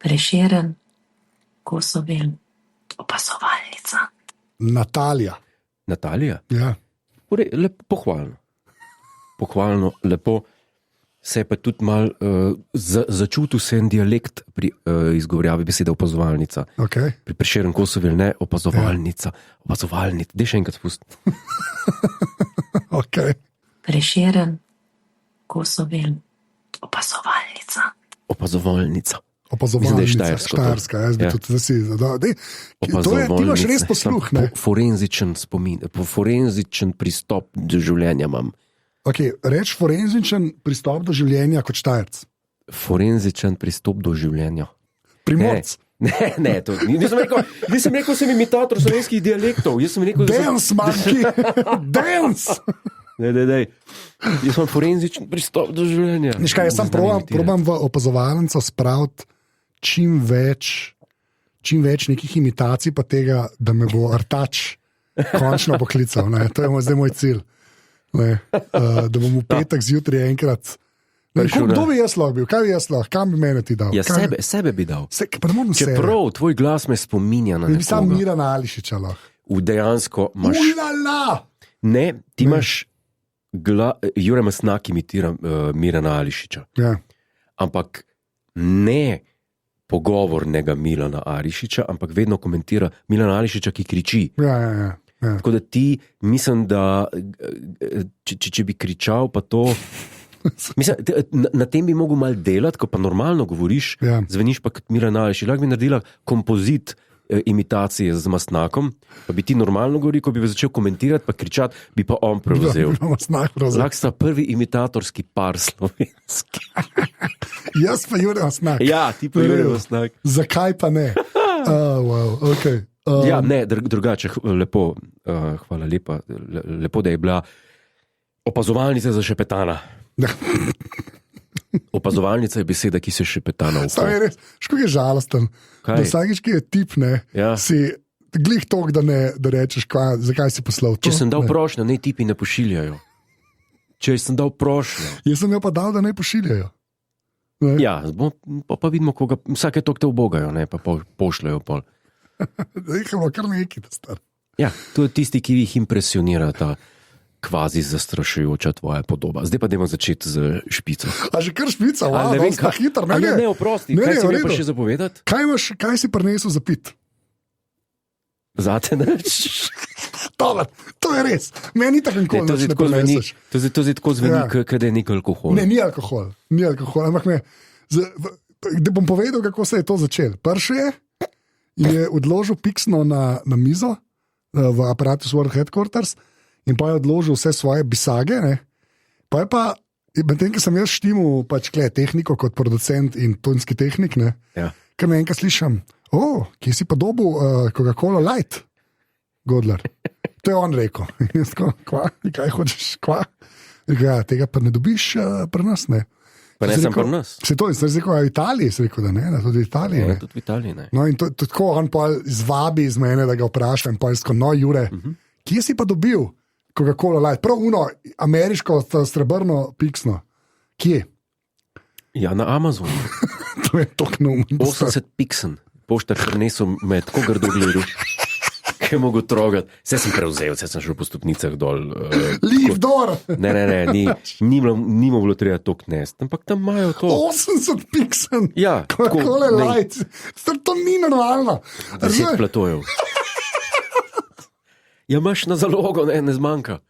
Prešeren, Kosovel, opazovalnica. Natalija. Natalija? Ja. Pohvalno. Pohvalno, lepo. Se je pa tudi mal začutil se en dialekt pri izgovorjavi besede opazovalnica. Okay. Pri Prešeren, Kosovel, ne opazovalnica. Opazovalnica. Dej še enkrat spustiti. Okay. Prešeren, Kosovel, opazovalnica. Opazovalnica. Opazovalnica, Štajerska, jaz bi tudi zasi. Ti imaš res posluh, ne? Forenzičen spomin, forenzičen pristop do življenja imam. Okay, reč forenzičen pristop do življenja kot Štajerc. Forenzičen pristop do življenja. Primorc. Ne, to nisem rekel, sem imitator slovenskih dialektov. Dance, manjki! Dance! Dej. Jaz sem forenzičen pristop do življenja. Niškaj, jaz sam probam v opazovalnico spraviti čim več nekih imitacij, pa tega, da me bo Artač končno poklical. Ne? To je zdaj moj cilj. Da bom v petek zjutraj enkrat. Kdo bi jaz lahko bil? Kaj bi jaz lahko? Kam bi mene ti dal? Ja, sebe bi dal. Čeprav tvoj glas me spominja na nekoga. Bi sam Mirana Ališiča lahko. Dejansko imaš... Ulala! Ne, ti imaš... Jure Masnak imitira Mirana Ališiča. Ja. Ampak ne pogovornega Milana Ališiča, ampak vedno komentira Milana Ališiča, ki kriči. Ja. Tako da ti, mislim, da če bi kričal, pa to... Mislim, na tem bi mogel malo delati, ko pa normalno govoriš, zveniš pa kot Milan Ališič. Lahko bi naredila kompozit imitacije z Masnakom, pa bi ti normalno govoril, ko bi začel komentirati, pa kričati, bi pa on prevzel. Lahko sta prvi imitatorski par slovenski. Jaz pa Jure Masnak. Ja, ti pa Jure Masnak. Zakaj pa ne? Wow, okay. Ja, ne, drugače, lepo, hvala lepa, lepo, da je bila opazovalnica za šepetana. Opazovalnica je beseda, ki se šepeta na oko. Škoda je žalosten. Da vsakič, ki je tip, si glih tok, da rečeš, zakaj si poslal to. Če sem dal prošnjo, ne tipi ne pošiljajo. Če sem dal prošnjo. Jaz sem jo pa dal, da ne pošiljajo. Ne? Ja, pa vidimo, koga, vsake tok te ubogajo, ne, pa pošljajo pol. Nekaj, kar neki, da star. Ja, to je tisti, ki jih impresionira ta kvazi zastrašujoča tvoja podoba. Zdaj pa dajmo začeti z špico. A že kar špica, wow, ne vem, kaj hitro. Ne, oprosti, kaj si mi pa še zapovedati? Kaj si prinesel za pit? Zate neč? To je res. Meni tako nikoli ne prineseš. To zdaj tako zveni, kada je nek alkohol. Ne, ni alkohol, ampak da bom povedal, kako se je to začelo. Prvi je odložil piksno na mizo v Apparatus World Headquarters in pa je odložil vse svoje bisage, ne. Pa je pa, medtem, ko sem jaz štimal pač tehniko kot producent in tonski tehnik, ne, ker me enkrat slišam, kje si pa dobil Coca-Cola Light, Godler. To je on rekel. Kaj hočeš, Ja, tega pa ne dobiš pri nas, ne. Pa ne sem pri nas. Se to, sem rekel, v Italiji, sem rekel, da ne, tudi v Italiji. Ja, tudi v Italiji, ne. No in tako on pa izvabi iz mene, da ga vpraša in pa je no, Jure, kje si pa dobil Coca-Cola Light? Prav ameriško srebrno piksno. Kje? Ja, na Amazonu. To je tok neumen. 80 piksen. Poštar prinesel me tako grdo gledal, ki je mogel trogati. Vse sem prevzel, vse sem šel po stopnicah dol. Leave door! Ne, ni bilo treba tok nest, ampak tam imajo to. 80 piksen? Ja. Coca-Cola Light. To ni normalno. 10 platojev. Ja, imaš na zalogo, ne zmanjka.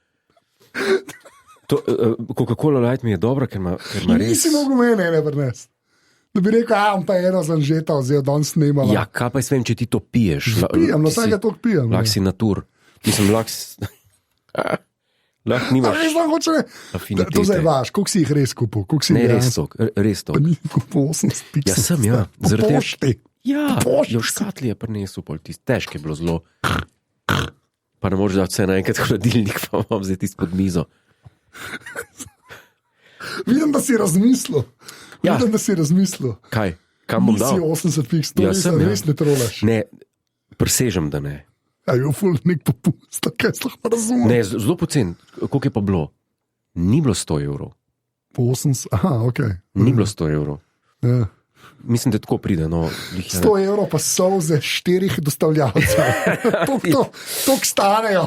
Coca-Cola Light mi je dobra, ker ima res... Nisi mogel mene ne prines. Da bi rekel, pa eno zanžeta vzel, da on snimala. Ja, kaj pa svem, če ti to piješ? Pijem, no vsega to pijem. Lahko si natur. Lahko nimaš. To zdaj vaš, koliko si jih res kupil? Ne, res to. Pa ni kupil 80 piksel. Ja, sem, ja. Po pošti. Ja, v škatli je prinesel, težko je bilo zelo. Pa ne moreš dati vse naenkrat hladilnik, pa imam zdaj tisto pod mizo. Vidim, da si razmislil. Kaj? Kam bom dal? Nisi 80 piksel, res ne trolaš. Ne, presežem, da ne. A je ful nek popust, kaj se lahko razumem. Ne, zelo pocen. Koliko je pa bilo? Ni bilo 100 evrov. Po 80, aha, okej. Ni bilo 100 evrov. Ja. Mislim, da tako pride. No, 100 evrov pa solze 4 dostavljalcev. To stanejo.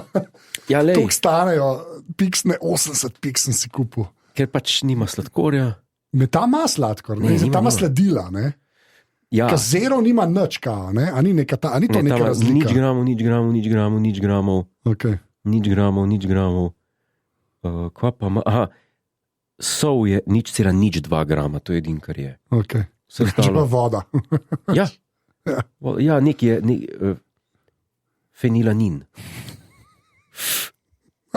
Ja, To stanejo. Piksne 80 piksn si kupil. Ker pač nima sladkorja. Ta ima sladkor, Ne, ta ima sladila. Ne? Ja, Zero nima nič, kao, ne? A ni to neka razlika? nič gramov. Okay. Nič gramov. Kva pa ima? Aha, sol je 0,02 grama, to je edin, kar je. Okay. Vse Če pa ostalo. voda. Ja, ja nek je fenilanin.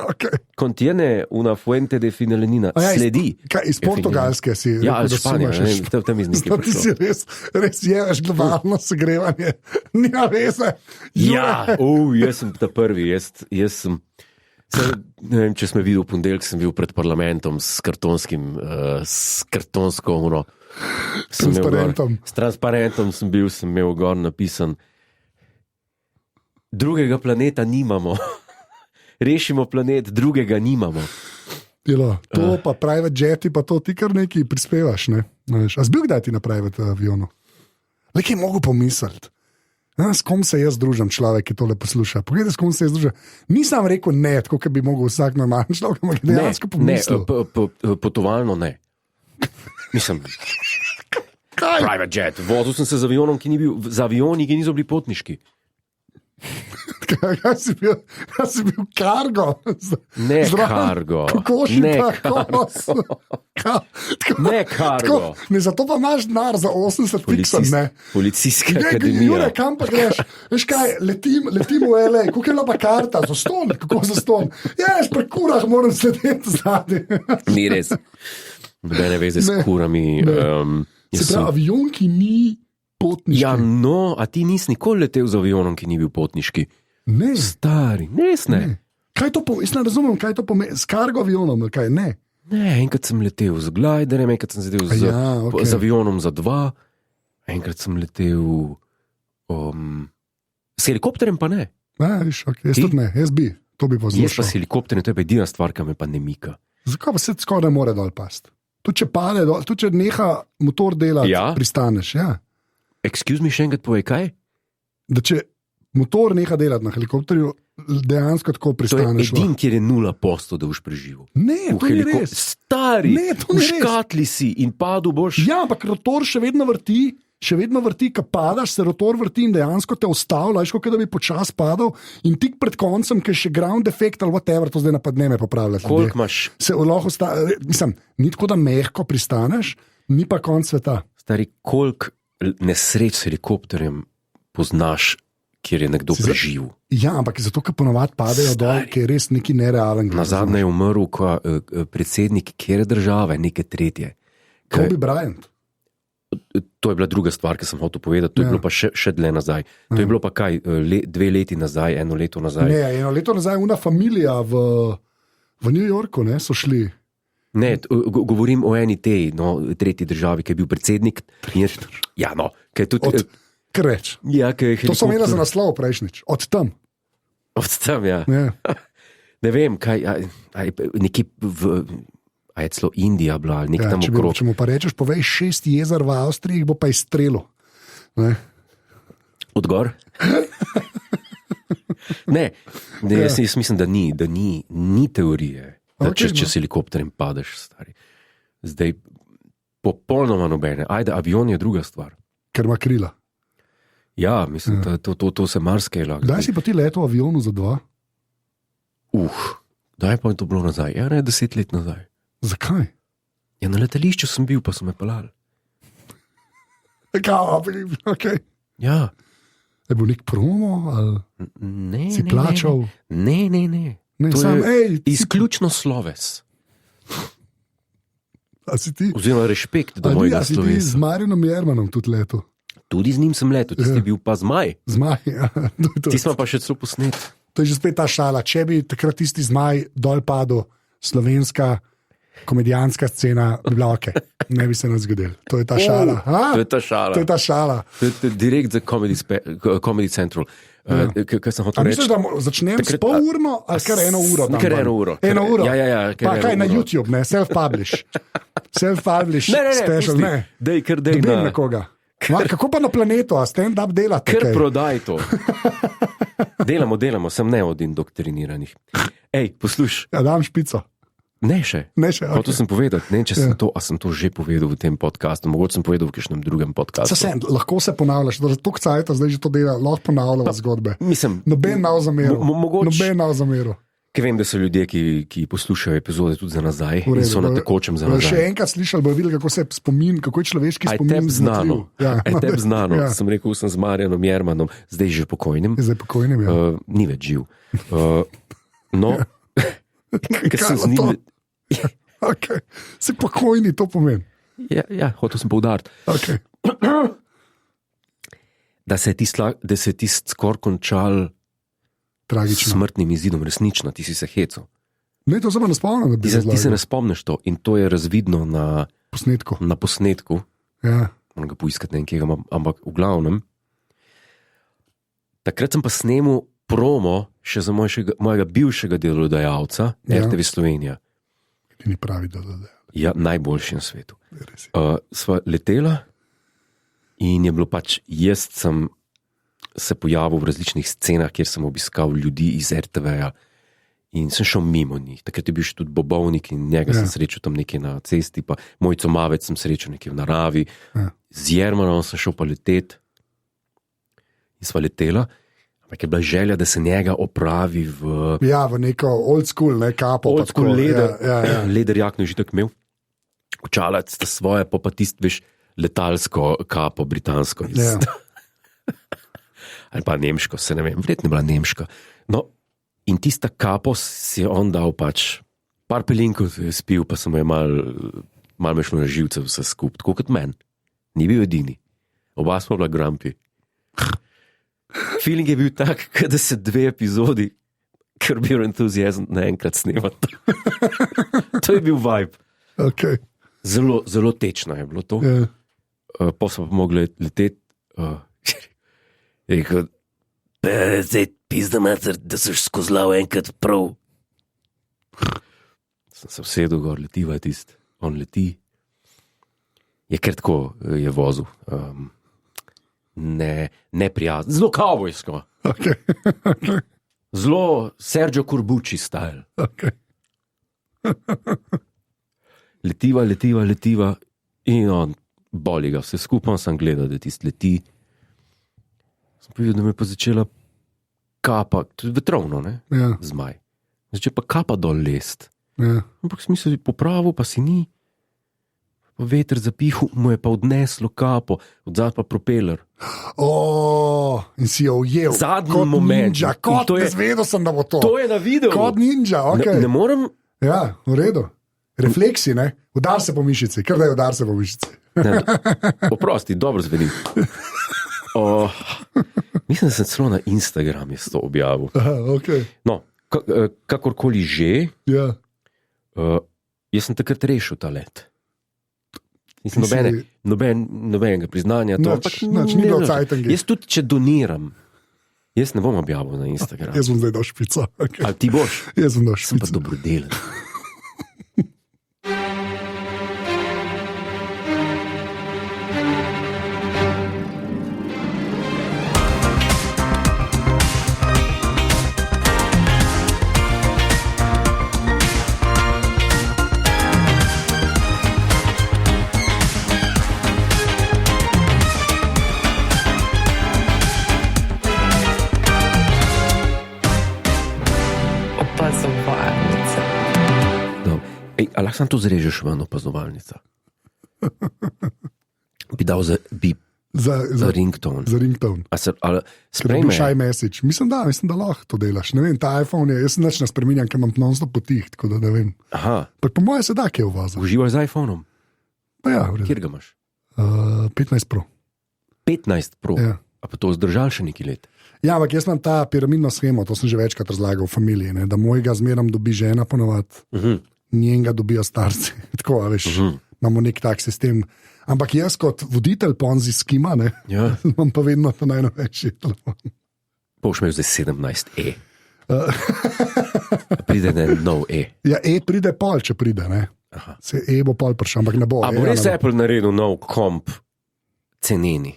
Okay. Contiene una fuente de fenilanina. Sledi. Iz Portugalske si. Ja, ali da Španija, sumaš, tam iz nekaj Ti si res ješ globalno segrevanje. Nima veze. Ja, jaz sem ta prvi, jaz sem, ne vem, če sem videl v ponedeljek, sem bil pred parlamentom s kartonsko uno. S transparentom sem imel gor napisan, drugega planeta nimamo. Rešimo planet, drugega nimamo. To pa private jeti, pa to ti kar nekaj prispevaš. Ne? A zbil kdaj ti na private avionu? Le kaj mogo pomisliti? S kom se jaz družim, človek, ki tole posluša? Poglejte, s kom se jaz družim. Nisem rekel ne, tako kot bi mogel vsak normalen človek, ampak dejansko pomislil. Ne, potovalno ne. Mislim, private jet. Vozil sem se z avionom, z avioni, ki niso bili potniški. Kaj si bil kargo? Ne kargo. Ne kargo. Zato pa imaš denar za 80 piksel. Policijska akademija. Jure, kam pa greš? Veš kaj, letim v LA, kako je bila pa karta? Za ston, kako za ston? Ješ, pri kurah moram sedeti zadnji. Ni res. Nobene veze s kurami. Se pravi, avion, ki ni potniški. Ja, no, a ti nisi nikoli letel z avionom, ki ni bil potniški? Ne. Stari, res ne. Kaj to pomeni? Jaz ne razumem, kaj to pomeni. S kargo avionom, kaj ne? Ne, enkrat sem letel z gliderjem, enkrat sem letel z avionom za 2, enkrat sem letel s helikopterjem, pa ne. Viš, jaz tudi ne, jaz bi, to bi pozval. Jaz pa s helikopterjem, to je pa edina stvar, ki me pa ne mika. Zakaj pa se skoraj ne more dol past? Tudi če pade dol, tudi če neha motor delati, pristaneš, ja. Excuse me, še enkrat povej, kaj? Da če motor neha delati na helikopterju, dejansko tako pristaneš. To je edin, kjer je 0%, da boš preživel. Ne, to ni res. Stari, v škatli si in padu boš. Ja, ampak rotor še vedno vrti, ko padaš, se rotor vrti in dejansko te ustavlja, kot da bi počas padal in tik pred koncem, ker je še ground defekt ali whatever, to zdaj napadne me popravljati. Koliko imaš? Se lahko mislim, ni tako, da mehko pristaneš, ni pa konc sveta. Stari, koliko nesreč s helikopterjem poznaš, kjer je nekdo preživel? Ja, ampak zato, ker ponovadi padejo dol, ker je res nekaj nerealnega. Nazadnje je umrl predsednik kjer države, neke tretje. Kobe Bryant. To je bila druga stvar, ki sem hotel povedati, to je bilo pa še dlje nazaj. To je bilo pa kaj, 2 leti nazaj, 1 leto nazaj. Ne, 1 leto nazaj una familija v New Yorku, ne, so šli. Ne, govorim o eni tej, tretji državi, ki je bil predsednik. Ja, no, ki je tudi... Kreč. Ja, to so imeli za naslov prejšnjič, od tam. Od tam, ja. Ne vem, kaj, nekje a je celo Indija bila, ali nekaj tam okrog. Če mu pa rečeš, povej 6 jezer v Avstriji, bo pa izstrelil. Odgor? Ne, jaz mislim, da ni teorije, da če s helikopterjem padeš, stari. Zdaj, popolnoma nobene. Ajde, avion je druga stvar. Ker ima krila. Ja, mislim, to se marsikaj lahko. Kdaj si pa ti letel v avionu za 2? Kdaj pa je to bilo nazaj? Ja, ne, 10 let nazaj. Zakaj? Ja, na letališču sem bil, pa so me pelali. Okay. Ja. Je bil nek promo? Ne, si plačal? Ne. To je izključno sloves. Oziroma rešpekt do mojega slovesa. A si ti z Marjanom Jermanom tudi letel? Tudi z njim sem letel, ti si bil pa zmaj. Zmaj, ja. Ti smo pa še celo posnet. To je že spet ta šala. Če bi takrat tisti zmaj dol padel, slovenska komedijanska scena bi bila ok. Ne bi se nas zgodil. To je ta šala. To je ta šala. To je ta šala. To je direkt za Comedy Central. Kaj sem hotel reči? Misliš, da začnem s pol urno ali kar 1 uro? Kar 1 uro. 1 uro? Ja. Pa kaj na YouTube, ne? Self-publish. Self-publish, special, pusti. ne. Dej, ker dej Dobim na... nekoga. Kako pa na planetu, a stand-up delate? Ker kaj? prodaj to. Delamo, sem ne od indoktriniranih. Ej, posluš. Ja, dam špico. Ne še. Okay. To sem povedal, ne, če sem to, a sem to že povedal v tem podkastu, mogoče sem povedal v kakšnem drugem podkastu. Lahko se ponavljaš, da to cajta zdaj že to dela, lahko ponavljamo zgodbe. Mislim, noben nav zameru. Ker vem, da so ljudje, ki poslušajo epizode tudi za nazaj in so na tekočem za nazaj. Še enkrat slišali, bo videli, kako se spomin, kako je človeški spomin. Tebi znano. Ja. Sem rekel, sem z Marjanom Jermanom, zdaj že pokojnim. Zdaj pokojnim, ja. Ni več živ. No, ker sem z njim... Okay. Si pokojni, to pomeni. Ja, hotel sem poudariti. Okay. Da se je tist skoraj končal tragično. Smrtnim izidom, resnično, ti si se hecel. Ne, to se ne spomnim. Ti se ne spomniš to in to je razvidno na posnetku. Ja. Moram ga poiskati nekaj, ampak v glavnem. Takrat sem pa snemal promo še za mojega bivšega delodajalca, RTV Slovenija. Ni pravi delodajalec. Ja, najboljši na svetu. Sva letela in je bilo pač, jaz sem se pojavil v različnih scenah, kjer sem obiskal ljudi iz RTV-ja in sem šel mimo njih. Takrat je bil še tudi Bobovnik in njega sem srečal tam nekje na cesti, pa Mojco Mavec sem srečal nekje v naravi. Z Jermanom sem šel pa letet in sva letela. Ampak je bila želja, da se njega opravi v... Ja, v neko old school, ne, kapo. Old school leder. Ja. Leder jakno je že tako imel. Očalac sta svoje, pa tist, veš, letalsko kapo, britansko. Ja. Ali pa nemško, se ne vem, verjetno je bila nemška. No, in tista kapo si je on dal pač, par pelinkov je spil, pa sem je mal me šlo na živce vse skup, tako kot men. Ni bil edini. Oba smo bila grampi. Feeling je bil tak, da se 2 epizodi Krbijo entuzijazm naenkrat snemati. To je bil vibe. Okay. Zelo, zelo tečno je bilo to. Yeah. Pa smo pa mogli leteti. Rekel, zdaj pizda mater, da si skozlal enkrat prav. Sem se vsedel gor, letiva tist. On leti. Je kar tako je vozil. Ne prijazno. Zelo kavbojsko. Okay. Okay. Zelo Sergio Corbucci style. Okay. Letiva in on boli ga vse skupaj, sem gledal, da tist leti. Sem povedal, da me pa začela kapa, tudi vetrovno, ne? Ja. Zmaj. Začela pa kapa dol lest. Ja. Ampak smisel je popravil, pa si ni. Veter zapihal, mu je pa odneslo kapo, odzad pa propeler. In si jo ujel. Zadnji moment. Ninja, kot zvedel sem, da bo to. To je na videu. Kot ninja, ok. Ne morem. Ja, v redu. Refleksi, ne? Udar se po mišici, kar da je udar se po mišici. Oprosti, dobro zveni. Mislim, da sem celo na Instagram to objavil. Aha, okay. No, kakorkoli že, ja. Jaz sem takrat rešil ta let. Nisem nobenega priznanja. Ni bilo cajtangi. Jaz tudi, če doniram, jaz ne bom objavil na Instagram. Jaz bom zdaj dal špico. Okay. Ali ti boš? Jaz bom dal špico. Sem pa dobrodelen. Ali lahko to zrežeš v eno opazovalnico? Bi dal za ringtone. Za ringtone. Sprejme. Shy message. Mislim, da lahko to delaš. Ne vem, ta iPhone je, jaz sem nič ne spreminjam, ker imam non-stop potih, tako da ne vem. Aha. Pa po moje se da kje uvaza. Uživaš z iPhoneom? Pa ja, v redu. Kjer ga imaš? 15 Pro. 15 Pro? Ja. A pa to zdržal še neki let? Ja, ampak jaz imam ta piramidno shemo, to sem že večkrat razlagal v familiji, ne, da mojega zmeram dobi žena ponovadi. Njenega dobijo starci. Tako, veš, imamo nek tak sistem. Ampak jaz kot voditelj Ponzi skima, ja. Imam pa vedno to najnovejši telefon. Boš imel zdaj 17E. Pride ne nov E. Ja, E pride pol, če pride, ne. Se bo pol prišel, ampak ne bo. A bo res Apple naredil nov komp ceneni?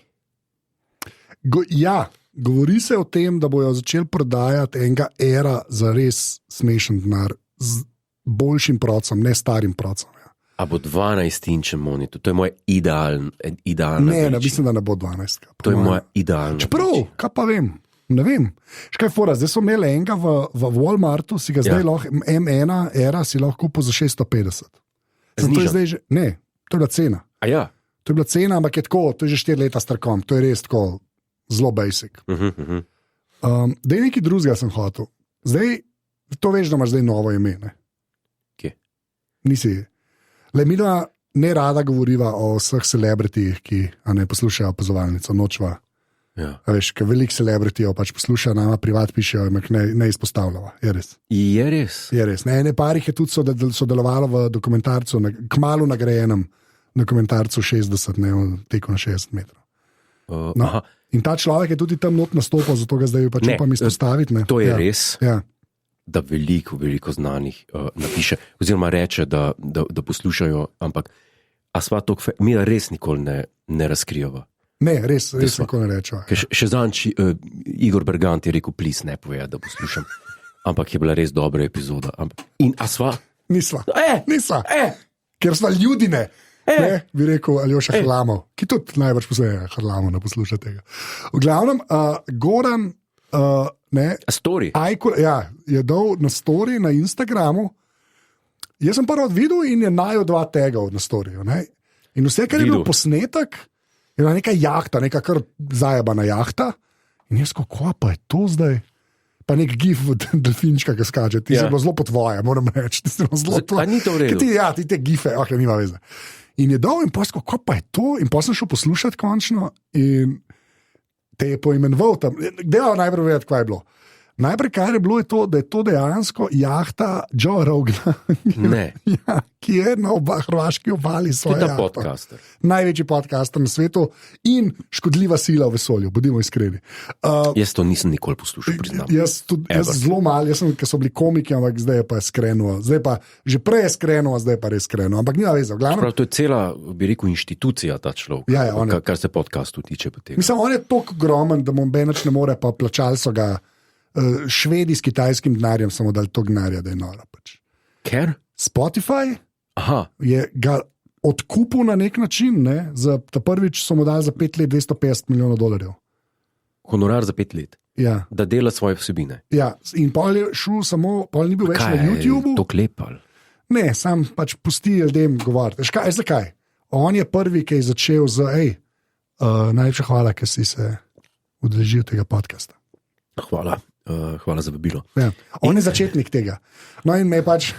Ja, govori se o tem, da bojo začeli prodajati enega era za res smešen denar z boljšim procom, ne starim procom. Ja. A bo 12-inčen monitor? To je moj idealna Ne, mislim, da ne bo 12. To je moja idealna. Čeprav, kaj pa vem, ne vem. Škaj fora, zdaj so imeli enega v Walmartu, si ga zdaj lahko, M1 era si lahko kupil za 650. To je zdaj že, ne, to je bila cena. A ja? To je bila cena, ampak je tako, to je že 4 leta starkom, to je res tako zelo basic. Da je nekaj drugega sem hotel. Zdaj, to veš, da imaš zdaj novo ime, ne? Kje? Nisi. Le mi ne rada govoriva o vseh celebritijih, ki ne poslušajo opazovalnico, nočva. Ja. Veš, ker veliko celebritijev pač posluša, nama privat pišejo, ampak ne izpostavljava. Je res. Je res. Je res. Ne, parih je tudi sodelovalo v dokumentarcu, kmalu nagrajenem dokumentarcu 60, ne, teku na 60 metrov. No. In ta človek je tudi tam not nastopil, zato ga zdaj pač upam izpostaviti. Ne. To je res. Ja. Da veliko znanih napiše, oziroma reče, da poslušajo, ampak mi res nikoli ne razkrijava. Ne, res nikoli ne rečeva. Še zanč Igor Bergant je rekel, plis ne pove, da poslušam, ampak je bila res dobra epizoda. In asva? Nisva. Ker sva ljudine. Ne, bi rekel Aljoša Harlamov, ki tudi največ posluša Harlamov, ne posluša tega. V glavnem, Goran Story. Je dal na story na Instagramu. Jaz sem prvo videl in je najel 2 tega na storyju. In vse, kar je bil posnetek, je bila neka jahta, neka kar zajebana jahta. In jaz, kako pa je to zdaj? Pa nek gif delfinčka, ki skače. Ti si bilo zelo po tvoje, moram reči. A ni to v redu? Ti te gife, nima veze. In je dal in poslal, kako pa je to? In potem sem šel poslušati končno in te je poimenoval tam. Dejal najprej vedeti, kaj je bilo. Najprej, kar je bilo, je to, da je to dejansko jahta Joe Rogana, ki je na hrvaški obali svoje jahte. Podcaster. Največji podcaster na svetu in škodljiva sila v vesolju, bodimo iskreni. Jaz to nisem nikoli poslušal, priznam. Jaz zelo malo, ker so bili komiki, ampak zdaj je pa skrenuo. Zdaj pa, že prej je skrenuo, zdaj pa res skrenuo. Ampak nima veze. Prav, to je cela, bi rekel, inštitucija ta človek, kar se podcastu tiče. Mislim, on je toliko gromen, da mu benač ne more, pa plačali so ga Švedi s kitajskim denarjem, samo dali to denarja, da je noro. Pač. Ker? Spotify je ga odkupil na nek način, ne? Ta prvič so mu dali za 5 let $250 milijonov. Honorar za 5 let? Ja. Da dela svoje vsebine? Ja, in pol je šel samo, pol ni bil več na YouTubeu. To klepal? Ne, sam pač pusti ljudem govoriti. Zakaj? On je prvi, ki je začel z, najlepša hvala, ker si se udeležil tega podcasta. Hvala za vabilo. Ja. On je začetnik tega. No in me je pač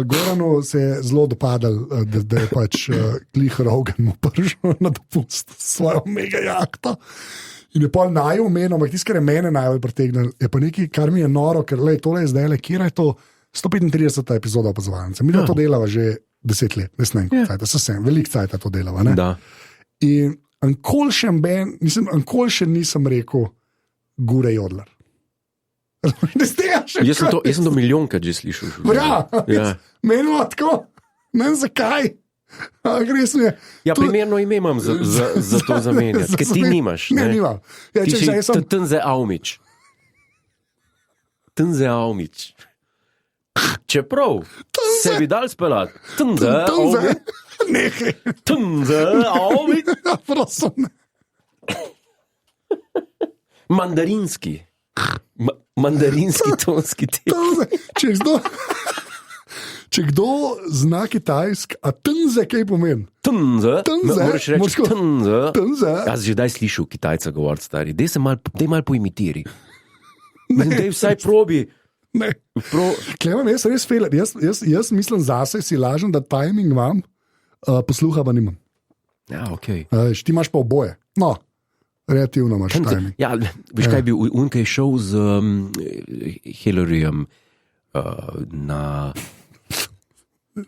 Goranu se je zelo dopadal, da je pač glih Rogan mu prišel na dopust svojo mega jahto. In je pol najel meno, ampak tisto, kar je mene najbolj pritegnilo, je pa nekaj, kar mi je noro, ker tole je zdaj, kjer je to 135. epizoda Opazovalnice. Mi to delava že 10 let, ne znam, veliko cajta to delava. Ne? Da. In ankoli še nisem rekel Gure Jodler. Jaz sem to milijonkrat že slišal. Meni je tako, ne vem zakaj. Primerno ime imam za to zamenjati, ker ti nimaš. Ne, nimam. Ti si Tnze Avmič. Tnze Avmič. Čeprav se bi dal spelati. Tnze Avmič. Tnze Avmič. Prosim. Mandarinski. Mandarinski tonski tip. Če kdo zna kitajsk, a Tnze kaj pomeni? Tnze? Moraš reči Tnze. Jaz že daj slišal Kitajca govoriti, stari. Dej mal poimitiri. Dej vsaj probi. Ne. Klevam, jaz res feler. Jaz mislim zase, si lažem, da timing imam, posluha pa nimam. Ja, okej. Ti imaš pa oboje. No. Relativno imaš timing. Ja, veš kaj je bil, on je šel z Hillaryjem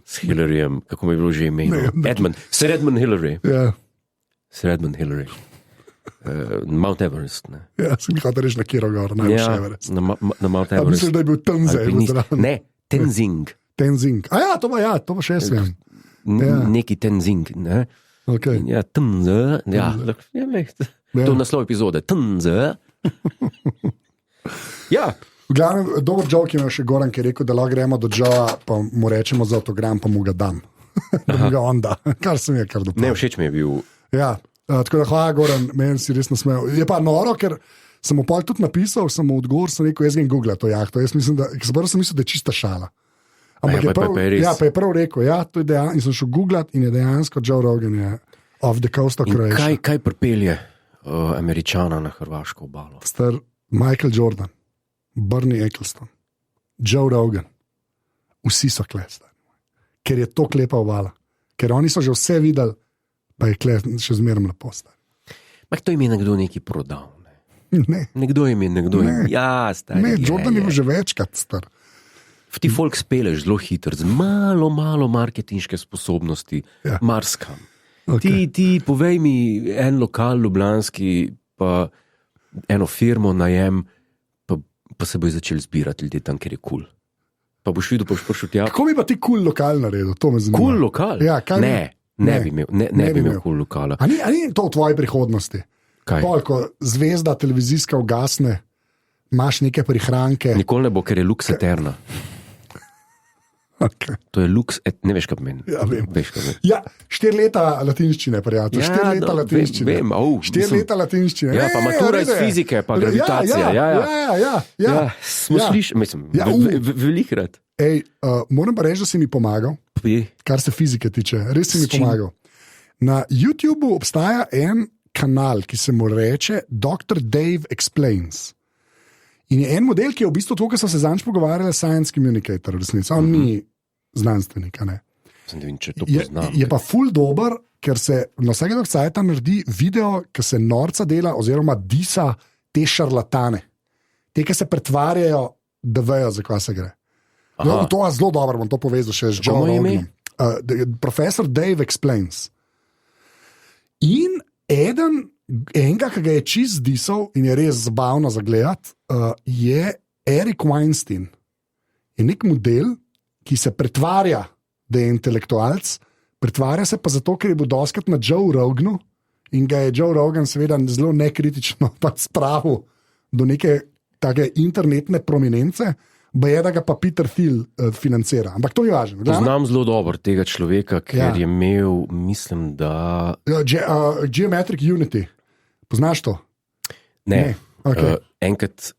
s Hillaryjem, kako mi je bilo že ime? Sir Edmund Hillary. Ja. Sir Edmund Hillary. Mount Everest. Ne? Ja, sem jih reči na Kirogor, najboljši Everest. Na Mount Everest. Mislim, da je bil Tnze. Ne, Tenzing. Tenzing. To pa še jaz vem. Neki Tenzing. Ne? Okay. Ja, Tenzing. Ja, to je naslov epizode. Tenzing. Ja. V glavnem, dober joke je še Goran, ki je rekel, da lahko gremo do Joa, pa mu rečemo za avtogram, pa mu ga dam. Da mu ga on da, kar se mi je kar dopolnil. Ne, všeč mi je bil. Ja, tako da hvala, Goran, meni si res nasmejal. Je pa noro, ker sem mu pol tudi napisal, sem mu odgovor, sem rekel, jaz grem googlat to jahto. Jaz mislim, da je čista šala. Ampak je prav rekel, to je dejansko, in sem šel googlat in je dejansko Joe Rogan je off the coast of Croatia. Kaj pripelje Američana na hrvaško obalo? Star Michael Jordan, Bernie Eccleston, Joe Rogan, vsi so klesli, ker je to klepa obala, ker oni so že vse videli, pa je klesli še zmerno lepo. To jim je nekdo nekaj prodal. Ne. Nekdo jim je. Ja, stari. Ne, Jordan je bil že večkrat star. Ti folk speleš zelo hitro, z malo marketinške sposobnosti, marskam. Okay. Ti povej mi en lokal ljubljanski, pa eno firmo najem, pa se bojo začeli zbirati ljudje tam, ker je kul. Pa boš videl, pa boš prišel tja. Kako bi pa ti kul lokal naredil? To me zanima. Kul lokal? Ja, ne bi imel kul lokala. A ni to v tvoji prihodnosti? Kaj? Ko zvezda televizijska ugasne, imaš neke prihranke. Nikoli ne bo, ker je Lux Eterna. Okay. To je Lux, ne veš, kaj pomeni. Ja, vem. Veš, kaj pomeni. Ja, 4 leta latinščine, prijatelj. 4 leta latinščine. Vem, 4 leta latinščine. Ja, pa matura iz fizike, pa gravitacija. Ja. Smo slišali, mislim, velikrat. Moram pa reči, da si mi pomagal, kar se fizike tiče. Res si mi pomagal. Na YouTubeu obstaja en kanal, ki se mu reče Dr. Dave Explains. In je en model, ki je v bistvu to, kar so se zanj pogovarjali, science communicator, resnici. On ni znanstvenik, ne. Je pa ful dober, ker se na vsakega cajta naredi video, ki se norca dela oziroma disa te šarlatane. Te, ki se pretvarjajo, da vejo, za kva se gre. No, to je zelo dobro, bom to povezal še z Joe Roganom. Profesor Dave Explains. In enega, ki ga je čist disal in je res zabavno za gledati, je Eric Weinstein. Je nek model, ki se pretvarja, da je intelektualc, pretvarja se pa zato, ker je bil doskrat na Joe Roganu in ga je Joe Rogan seveda zelo nekritično spravil do neke take internetne prominence, je, da ga pa Peter Thiel financira. Ampak to je važno. Poznam zelo dobro tega človeka, ker je imel, mislim, da... Geometric Unity. Poznaš to? Ne. Okay. Enkrat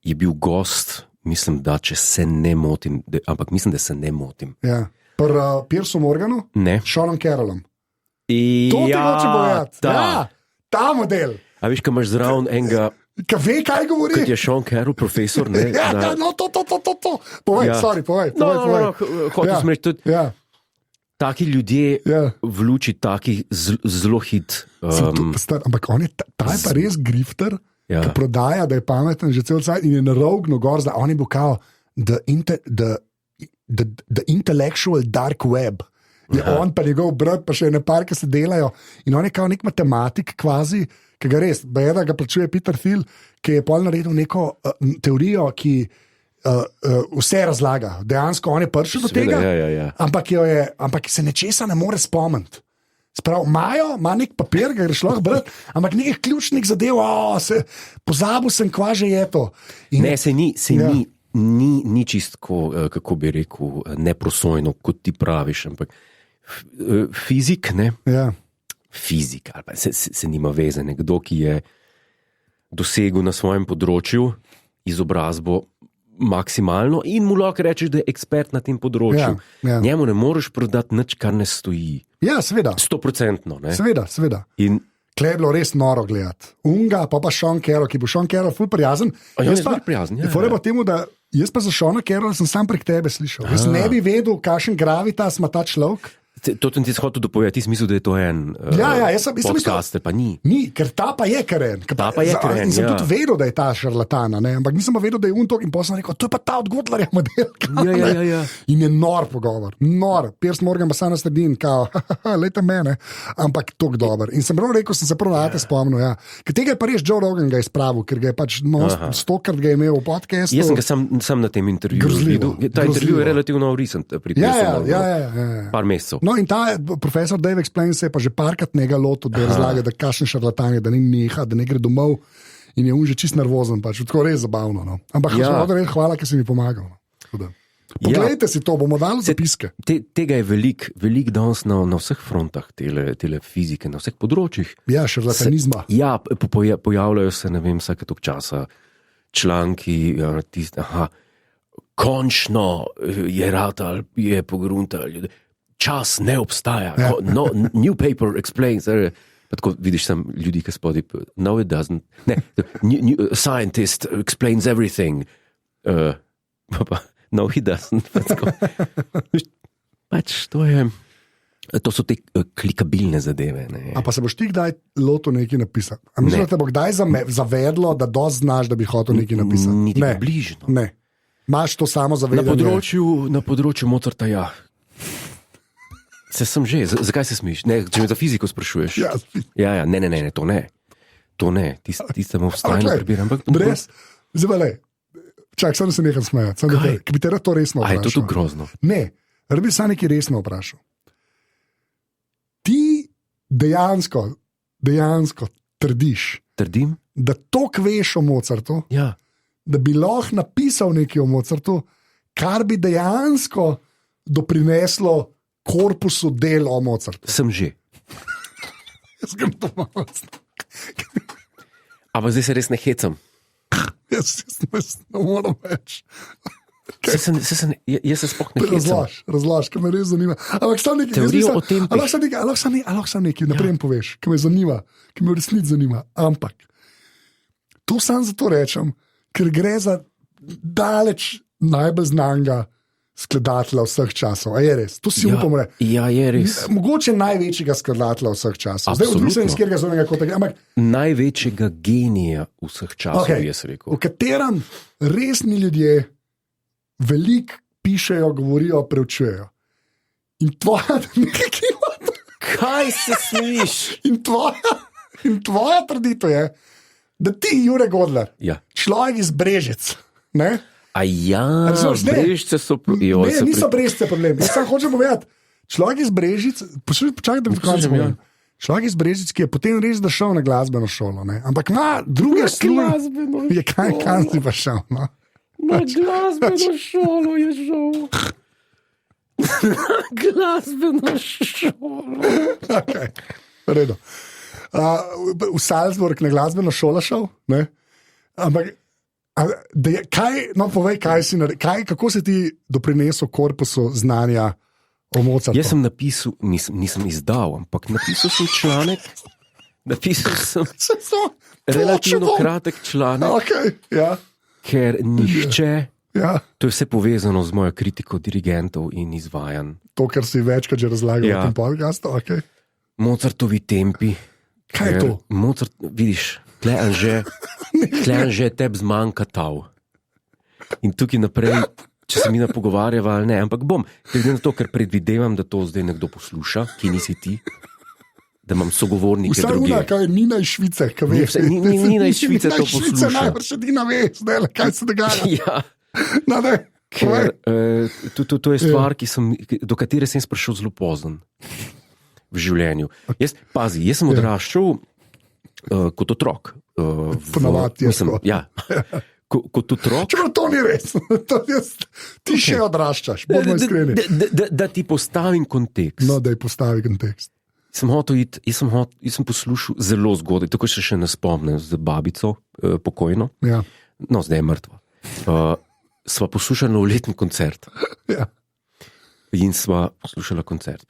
je bil gost, mislim, da če se ne motim, ampak mislim, da se ne motim. Ja. Piersu Morganu? Ne. Seanom Carrollom? To ti hoče bojati. Ja, ta model. A veš, kaj imaš zraven enega... Ve, kaj govori? Kot je Sean Carroll, profesor, ne? To. Povej, povej. Hotel sem reči tudi... Taki ljudje v luči takih zelo hit. Ampak on je pa res grifter, ki prodaja, da je pameten že cel cajt in je na Roganu gor, da on je bil kao the intellectual dark web. Je on pa njegov brat, pa še ene par, ki se delajo in on je kao nek matematik kvazi, ki ga res, da ga plačuje Peter Thiel, ki je pol naredil neko teorijo, ki vse razlaga. Dejansko on je prišel do tega, ampak se nečesa ne more spomniti. Ima nek papir, ga greš lahko brati, ampak nekaj ključnih zadev, pozabil sem, kva že je to. Ne, se ni čistko, kako bi rekel, neprosojno, kot ti praviš, ampak fizik, ne? Ja. Fizik, ali pa se nima veze. Nekdo, ki je dosegel na svojem področju izobrazbo maksimalno in mu lahko rečeš, da je ekspert na tem področju. Njemu ne moreš prodati nič, kar ne stoji. Ja, seveda. 100%. Ne? Seveda. Klej je bilo res noro gledati. Unga, pa Sean Carroll, ki bo Sean Carroll ful prijazen. Jaz pa prijazen, temu, da jaz pa za Seana Carrolla sem sam prek tebe slišal. Jaz ne bi vedel, kakšen gravitas ima ta človek. To sem ti hotel dopovedati, ti si mislil, da je to en jaz sem podcaster, pa ni. Ni, ker ta pa je karen. Ta pa je karen, Sem ja. tudi vedel, da je ta šarlatana, ne? Ampak nisem pa vedel, da je untok in potem sem rekel, to je pa ta od Godlerja modelka. Ja. In je nor pogovor, nor. Piers Morgan pa sam na sredin, kao, lejte mene, ampak tok dober. In sem prav rekel, sem se prav na te spomnil, ja. Ker tega je pa res Joe Rogan ga je spravil, ker ga je pač stokrat ga je imel v podcastu. Jaz sem ga sam na tem intervjuju videl. Ta intervju je relativno recent, par mesecev. No, in ta profesor Dave Explains se je pa že parkrat njega lotil, da je razlagal, da kakšen šarlatan je, da ni neha, da ne gre domov in je on že čist nervozen, pač tako res zabavno. No. Ampak hvala, ker si mi pomagal. No. Poglejte si to, bomo dali zapiske. Tega je velik danes na vseh frontah, tele fizike, na vseh področjih. Ja, šarlatanizma. Pojavljajo se, ne vem, vsake tok časa članki, končno je ratal, je pogruntal. Čas ne obstaja. No, new paper explains. Tako vidiš sam ljudi, ki spodaj. No, it doesn't. Ne, scientist explains everything. No, he doesn't. Pač to so te klikabilne zadeve. Ne. A pa se boš ti kdaj lotil nekaj napisati? A misliš, da te bo kdaj zavedlo, da dosti znaš, da bi hotel nekaj napisati? Niti približno. Ne. Máš to samo zavedanje? Na področju Mozarta, ja. Se sem že, zakaj se smiš? Ne, če me za fiziko sprašuješ. Ja, ne, to ne. To ne, ti samo vstajno prebiram. Brez, zdaj čak, samo se nekaj smejati. Ki bi te rad to resno vprašal. A je to tudi grozno? Ne, rad bi se nekaj resno vprašal. Ti dejansko trdiš, da toliko veš o Mozartu, da bi lahko napisal nekaj o Mozartu, kar bi dejansko doprineslo korpusu del o Mozartu. Sem že. Jaz grem to malo. Ampak zdaj se res ne hecam. Jaz ne moram več. Jaz se sploh ne hecam. Razlaž, ker me res zanima. Ampak sam nekaj, nekaj naprej poveš, ker me zanima, ker me v resnici zanima. Ampak to sam zato rečem, ker gre za daleč najbolj znanga skladatelja vseh časov. A je res? To si upam reči. Ja, je res. Mogoče največjega skladatelja vseh časov. Zdaj odvisno iz katerega zornega kota. Največjega genija vseh časov, jaz rekel. V katerem resni ljudje veliko pišejo, govorijo, preučujejo. In tvoja Kaj se smiš? In tvoja trditev je, da ti, Jure Godler, človek iz Brežic, ne? A ja, Brežice so problem. Ne, niso Brežice problem. Jaz sam hočem povedati, človek iz Brežic, počakaj, da bi konec povedal. Človek iz Brežic, ki je potem res šel na glasbeno šolo, ne? Ampak ima druge službe. Je kaj si pa šel, no? Na glasbeno šolo je šel. Na glasbeno šolo. Okay. Redo. V Salzburg na glasbeno šolo šel, ne? Ampak povej, kako si ti doprinesel korpusu znanja o Mozartu? Jaz sem napisal, nisem izdal, ampak napisal sem članek. Napisal sem relativno kratek članek, ker nihče, to je vse povezano z mojo kritiko dirigentov in izvajanj. To, kar si večkrat že razlagal v tem podcastu, Mozartovi tempi. Kaj je to? Mozart, vidiš, tle že teb zmanjka tav. In tukaj naprej, če se mi ne pogovarjava ali ne, ampak bom, glede na to, ker predvidevam, da to zdaj nekdo posluša, ki nisi ti, da imam sogovornike vsaj druge. Vsaj kaj Nina iz Švice, kaj veš. Nina iz Švice to posluša. Najbrž edina veš, kaj se dogaja. Ja. No, ker to je stvar, do katere sem prišel zelo pozen v življenju. Jaz sem odraščal kot otrok. Ponavadi je tako. Ja. Kot otrok. Čeprav to ni res. Ti še odraščaš, bomo iskreni. Da ti postavim kontekst. No, da ji postavi kontekst. Jaz sem poslušal zelo zgodaj, tako še ne spomnim, z babico pokojno. Ja. No, zdaj je mrtva. Sva poslušala novoletni koncert. Ja. In sva poslušala koncert.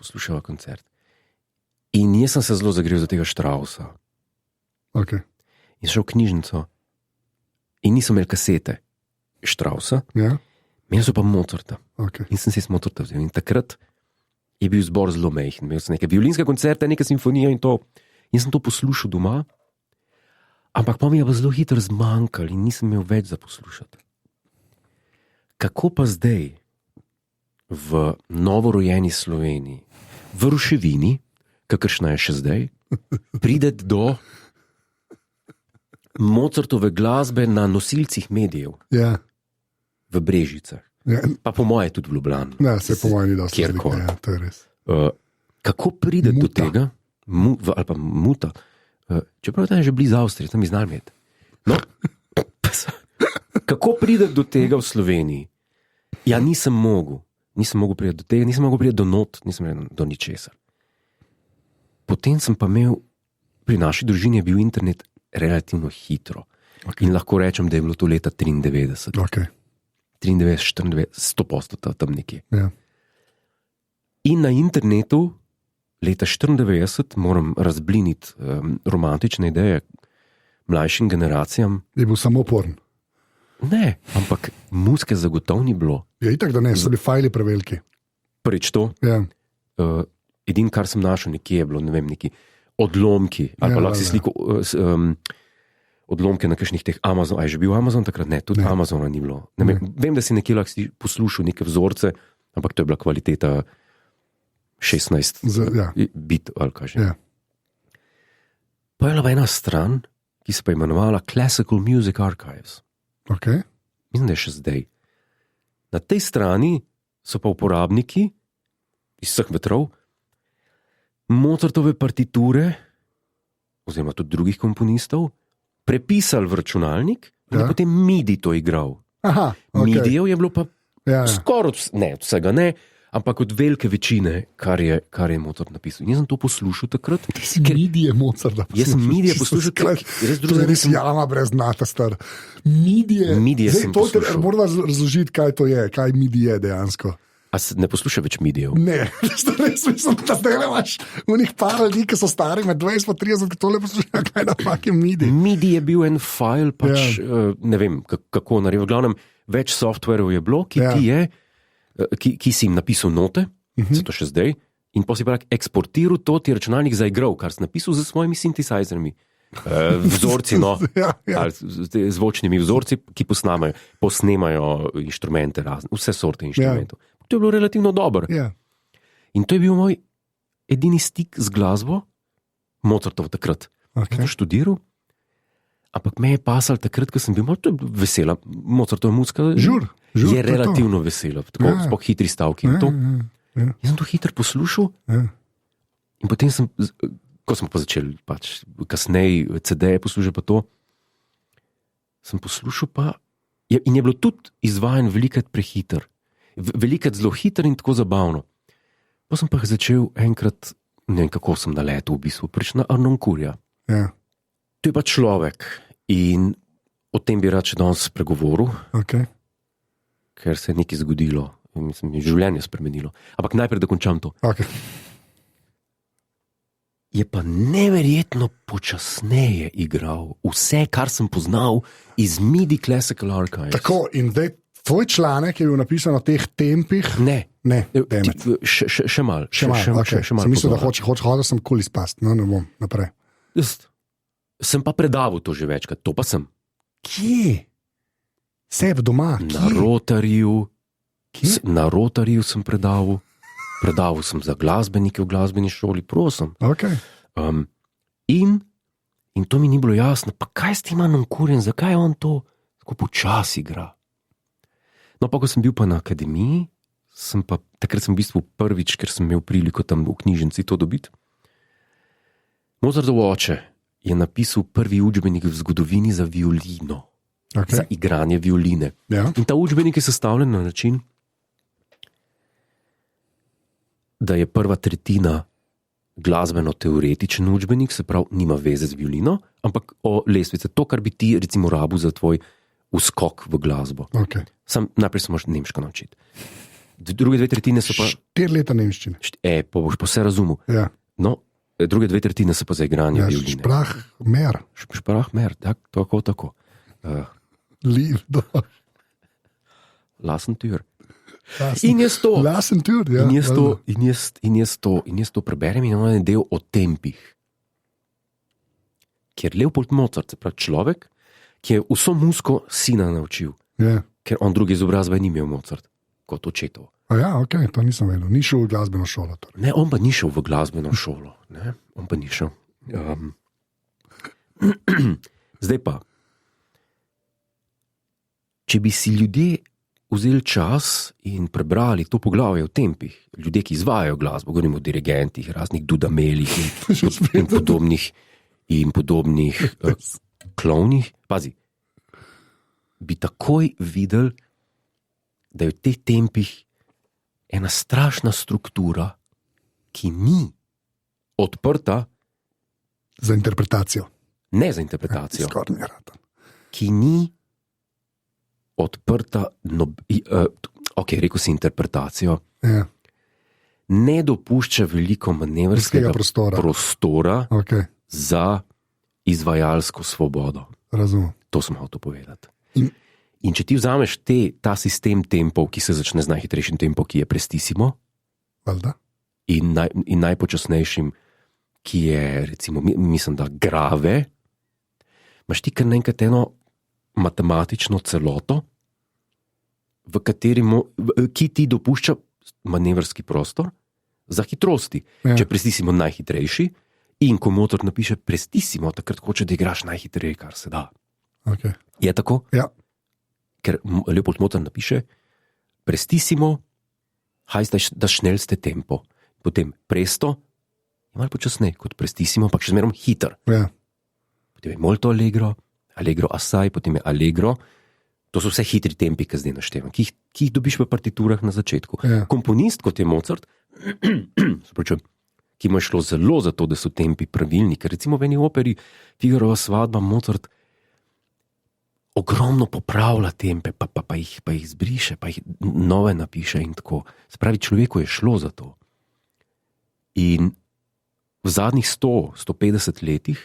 In jaz sem se zelo zagrel za tega Straussa. Okay. In šel v knjižnico. In nisem imel kasete Straussa. Ja. Imel so pa Mozarta. Okay. In sem si Mozarta vzel. In takrat je bil zbor zelo majhen. Imel sem neke violinske koncerte, neke simfonije in to. Jaz sem to poslušal doma, ampak pa mi je pa zelo hitro zmanjkalo in nisem imel več za poslušati. Kako pa zdaj v novorojeni Sloveniji, v ruševini, kakršna je še zdaj, pride do Mozartove glasbe na nosilcih medijev Ja. v Brežicah, Ja. pa po moje tudi v Ljubljani. Ja, se po mojem ni dosti. Kjerkoli. Ja, to je res. Kako pride do Muta. tega, ali pa Muta, čeprav tam je že blizu Avstrije, tam je znal imeti. No, kako pride do tega v Sloveniji? Ja, nisem mogel priti do tega, nisem mogel priti do not, nisem mogel do ničesar. Potem sem pa imel, pri naši družini je bil internet relativno hitro. Okay. In lahko rečem, da je bilo to leta 93. Okay. 93, 94, 100% tam nekje. Ja. In na internetu leta 94 moram razbliniti romantične ideje mlajšim generacijam. Je bil samo porn. Ne, ampak muzike zagotovo ni bilo. Je itak, da ne, so bili fajli preveliki. Prvič to. Ja. Edino, kar sem našel nekje, je bilo, ne vem, neki odlomki. Ali pa lahko si sliko odlomke na kakšnih teh Amazon. A je že bil Amazon takrat? Ne, tudi Amazona ni bilo. Ne. Vem, da si nekje lahko poslušal neke vzorce, ampak to je bila kvaliteta 16 bit ali kaj že. Ja. Pa je bila ena stran, ki se pa imenovala Classical Music Archives. Okay. Mislim, da je še zdaj. Na tej strani so pa uporabniki iz vseh vetrov Mozartove partiture, oziroma tudi drugih komponistov, prepisali v računalnik in potem MIDI to igral. Aha, okay. MIDI-jev je bilo pa skoraj vsega ne, ampak od velike večine, kar je Mozart napisal. In jaz sem to poslušal takrat. MIDI je Mozart napisal. Jaz sem MIDI poslušal, to je res jama brez znata star. MIDI sem poslušal. Moramo razložiti, kaj to je, kaj MIDI je dejansko. A se ne posluša več MIDI-jev? Ne, res mislim, da zdaj imaš v njih par ljudi, ki so stari med 20 in 30, ki tole poslušajo, kaj na fucking MIDI. MIDI je bil en file, pač ne vem, kako naredil. V glavnem, več softverov je bilo, ki si jim napisal note, se to še zdaj, in potem si pa eksportiral to, ti računalnik zaigral, kar si napisal z svojimi synthesizermi. Vzorci, ali zvočnimi vzorci, ki posnemajo inštrumente razne, vse sorte inštrumentov. To je bilo relativno dobro. In to je bil moj edini stik z glasbo, Mozartov takrat. Sem študiral, ampak me je pasal takrat, ko sem bil malo vesela. Mozartova muzika je relativno vesela, tako sploh hitri stavki. Jaz sem to hitro poslušal in potem sem, ko smo pa začeli kasneje CD-je poslušati pa to, sem poslušal pa, in je bilo tudi izvajan velikrat prehiter. Velikrat zelo hiter in tako zabavno. Pa sem pa začel enkrat, ne vem kako sem naletel v bistvu, na Arnoncourta. Ja. To je pa človek in o tem bi rad še danes spregovoril, ker se je nekaj zgodilo. Mislim, življenje spremenilo. Ampak najprej, da končam to. Je pa neverjetno počasneje igral vse, kar sem poznal iz MIDI Classical Archives. Tako, in zdaj tvoj članek je bil napisan o teh tempih? Ne, še malo. Sem mislil, da hoče sem kul izpast, no ne bom, naprej. Sem pa predaval to že večkrat, to pa sem. Kje? Seb doma? Na Rotariju. Na Rotariju sem predaval sem za glasbenike v glasbeni šoli, prosim. In to mi ni bilo jasno, pa kaj s tem Arnoncourtom, zakaj on to tako počasi igra? No, pa ko sem bil pa na akademiji, takrat sem v bistvu prvič, ker sem imel priliko tam v knjižnici to dobiti. Mozartov oče je napisal prvi učbenik v zgodovini za violino, za igranje violine. In ta učbenik je sestavljen na način, da je prva tretjina glasbeno-teoretičen učbenik, se pravi, nima veze z violino, ampak o lestvice, to, kar bi ti recimo rabil za tvoj uskok v glasbo. Najprej se moraš nemško naučiti. Druge dve tretjine so pa... 4 leta nemščine. Pa boš pa vse razumel. No, druge dve tretjine so pa za igranje violine. Sprachmer, tako. Lieb, Lassen Tür. In jaz to, Lasen tudi, ja. in jaz to preberem in imam en del o tempih. Ker Leopold Mozart, se pravi človek, ki je vso muziko sina naučil, Ja. ker on druge izobrazbe ni imel Mozart, kot očetov. Ja, ok, to nisem vedel. Ni šel v glasbeno šolo. Torej. Ne, on pa ni šel v glasbeno šolo. Ne? On pa ni šel. Zdaj pa, če bi si ljudje vzeli čas in prebrali to poglavje o tempih, ljudje, ki izvajajo glasbo, govorimo o dirigentih, raznih dudamelih in podobnih klovnih, pazi, bi takoj videli, da je v teh tempih ena strašna struktura, ki ni odprta. Za interpretacijo. Ne za interpretacijo. Skoraj mi je rad. Ki ni odprta, ok, rekel si interpretacijo, Ja. ne dopušča veliko manevrskega prostora Okay. za izvajalsko svobodo. Razumem. To sem hotel povedati. In- In če ti vzameš ta sistem tempov, ki se začne z najhitrejšim tempom, ki je prestissimo, Valjda. in najpočasnejšim, ki je, recimo, mislim, da grave, imaš ti kar naenkrat eno matematično celoto, ki ti dopušča manevrski prostor za hitrosti. Ja. Če prestissimo najhitrejši in ko motor napiše prestissimo, takrat hoče, da igraš najhitreje, kar se da. Okay. Je tako? Ja. Ker Leopold Mozart napiše prestissimo, heißt das schnellste tempo. Potem presto je malo počasneje kot prestissimo, ampak še zmeraj hiter. Ja. Potem je molto allegro, allegro assai, potem je allegro. To so vse hitri tempi, ki zdaj naštevam, ki jih dobiš v partiturah na začetku. Ja. Komponist, kot je Mozart, ki mu je šlo zelo za to, da so tempi pravilni, ker recimo v eni operi Figarova svadba Mozart ogromno popravlja tempe, pa jih zbriše, pa jih nove napiše in tako. Se pravi, človeku je šlo za to. In v zadnjih 100-150 letih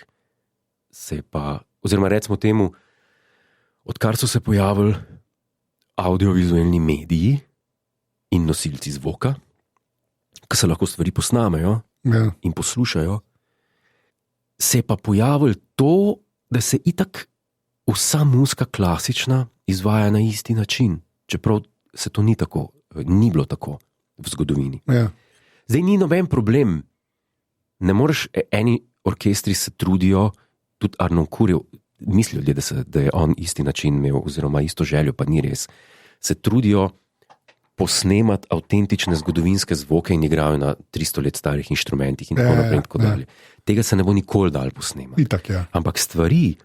se je pa, oziroma recimo temu, odkar so se pojavili audiovizualni mediji in nosilci zvoka, ki se lahko stvari posnamejo Ja. in poslušajo, se je pa pojavilo to, da se itak vsa muzika klasična izvaja na isti način, čeprav se to ni tako, ni bilo tako v zgodovini. Ja. Zdaj ni noben problem. Ne moreš, eni orkestri se trudijo, tudi Arnon Kurjev, mislijo ljudje, da je on isti način imel, oziroma isto željo, pa ni res. Se trudijo posnemati avtentične zgodovinske zvoke in igrajo na 300 let starih inštrumentih in tako naprej in tako dalje. Tega se ne bo nikoli dal posnemati. Itak, ja. Ampak stvari,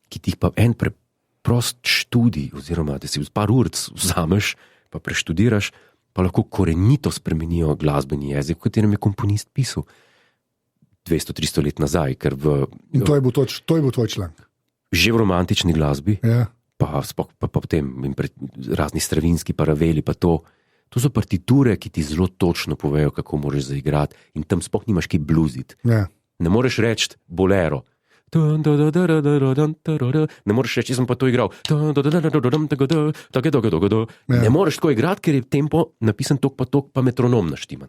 ki ti jih pa en preprost študij, oziroma da si v par ur vzameš, pa preštudiraš, pa lahko korenito spremenijo glasbeni jezik, v katerem je komponist pisal 200-300 let nazaj. In to je bil tvoj članek. Že v romantični glasbi, Ja. pa potem razni stravinski paraveli, pa to so partiture, ki ti zelo točno povejo, kako moraš zaigrati, in tam sploh nimaš kaj bluziti. Ja. Ne moreš reči bolero. Ne moreš reči, jaz sem pa to igral. Ne moreš tako igrati, ker je tempo napisan tok, pa metronom naštiman.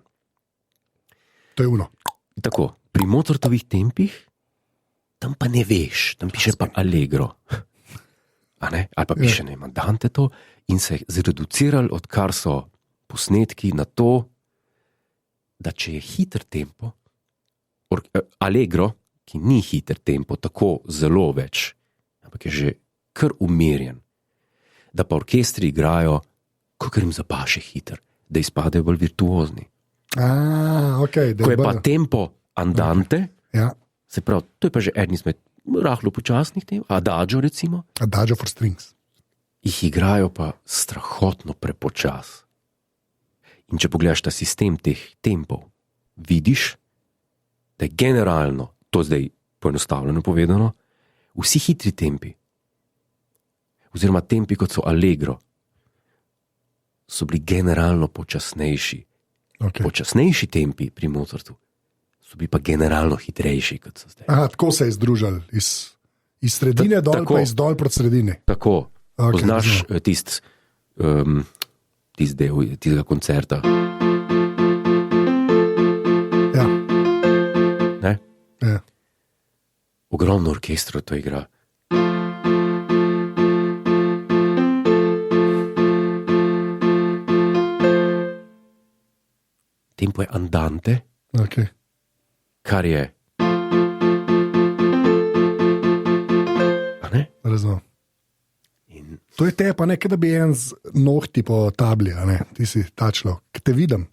To je uno. Tako, pri Mozartovih tempih, tam pa ne veš, tam piše pa allegro. Ali pa piše ne, Andante to, in se je zreducirali, odkar so posnetki na to, da če je hiter tempo, allegro, ki ni hiter tempo, tako zelo več, ampak je že kar umirjen, da pa orkestri igrajo, kakor jim zapaše hiter, da izpadejo bolj virtuozni. Okay, ko je pa tempo andante, Ja. se pravi, to je pa že eden izmed rahlo počasnih tem, adagio recimo, Adagio for strings. jih igrajo pa strahotno prepočas. In če pogledaš ta sistem teh tempov, vidiš, da je generalno, to zdaj poenostavljeno povedano, vsi hitri tempi, oziroma tempi, kot so allegro, so bili generalno počasnejši. Okay. Počasnejši tempi pri Mozartu so bili pa generalno hitrejši, kot so zdaj. Tako se je združili iz sredine dol, tako. pa iz dol proti sredini. Tako, Okay, poznaš tisti del tistega koncerta. Ja. Ne? Ja. Ogromno orkestrov to igra. Tempo je andante, Okay. kar je. A ne? Razumem. In To je te, pa ne, da bi en z nohti po tabli, a ne, ti si ta človek, ki te vidim.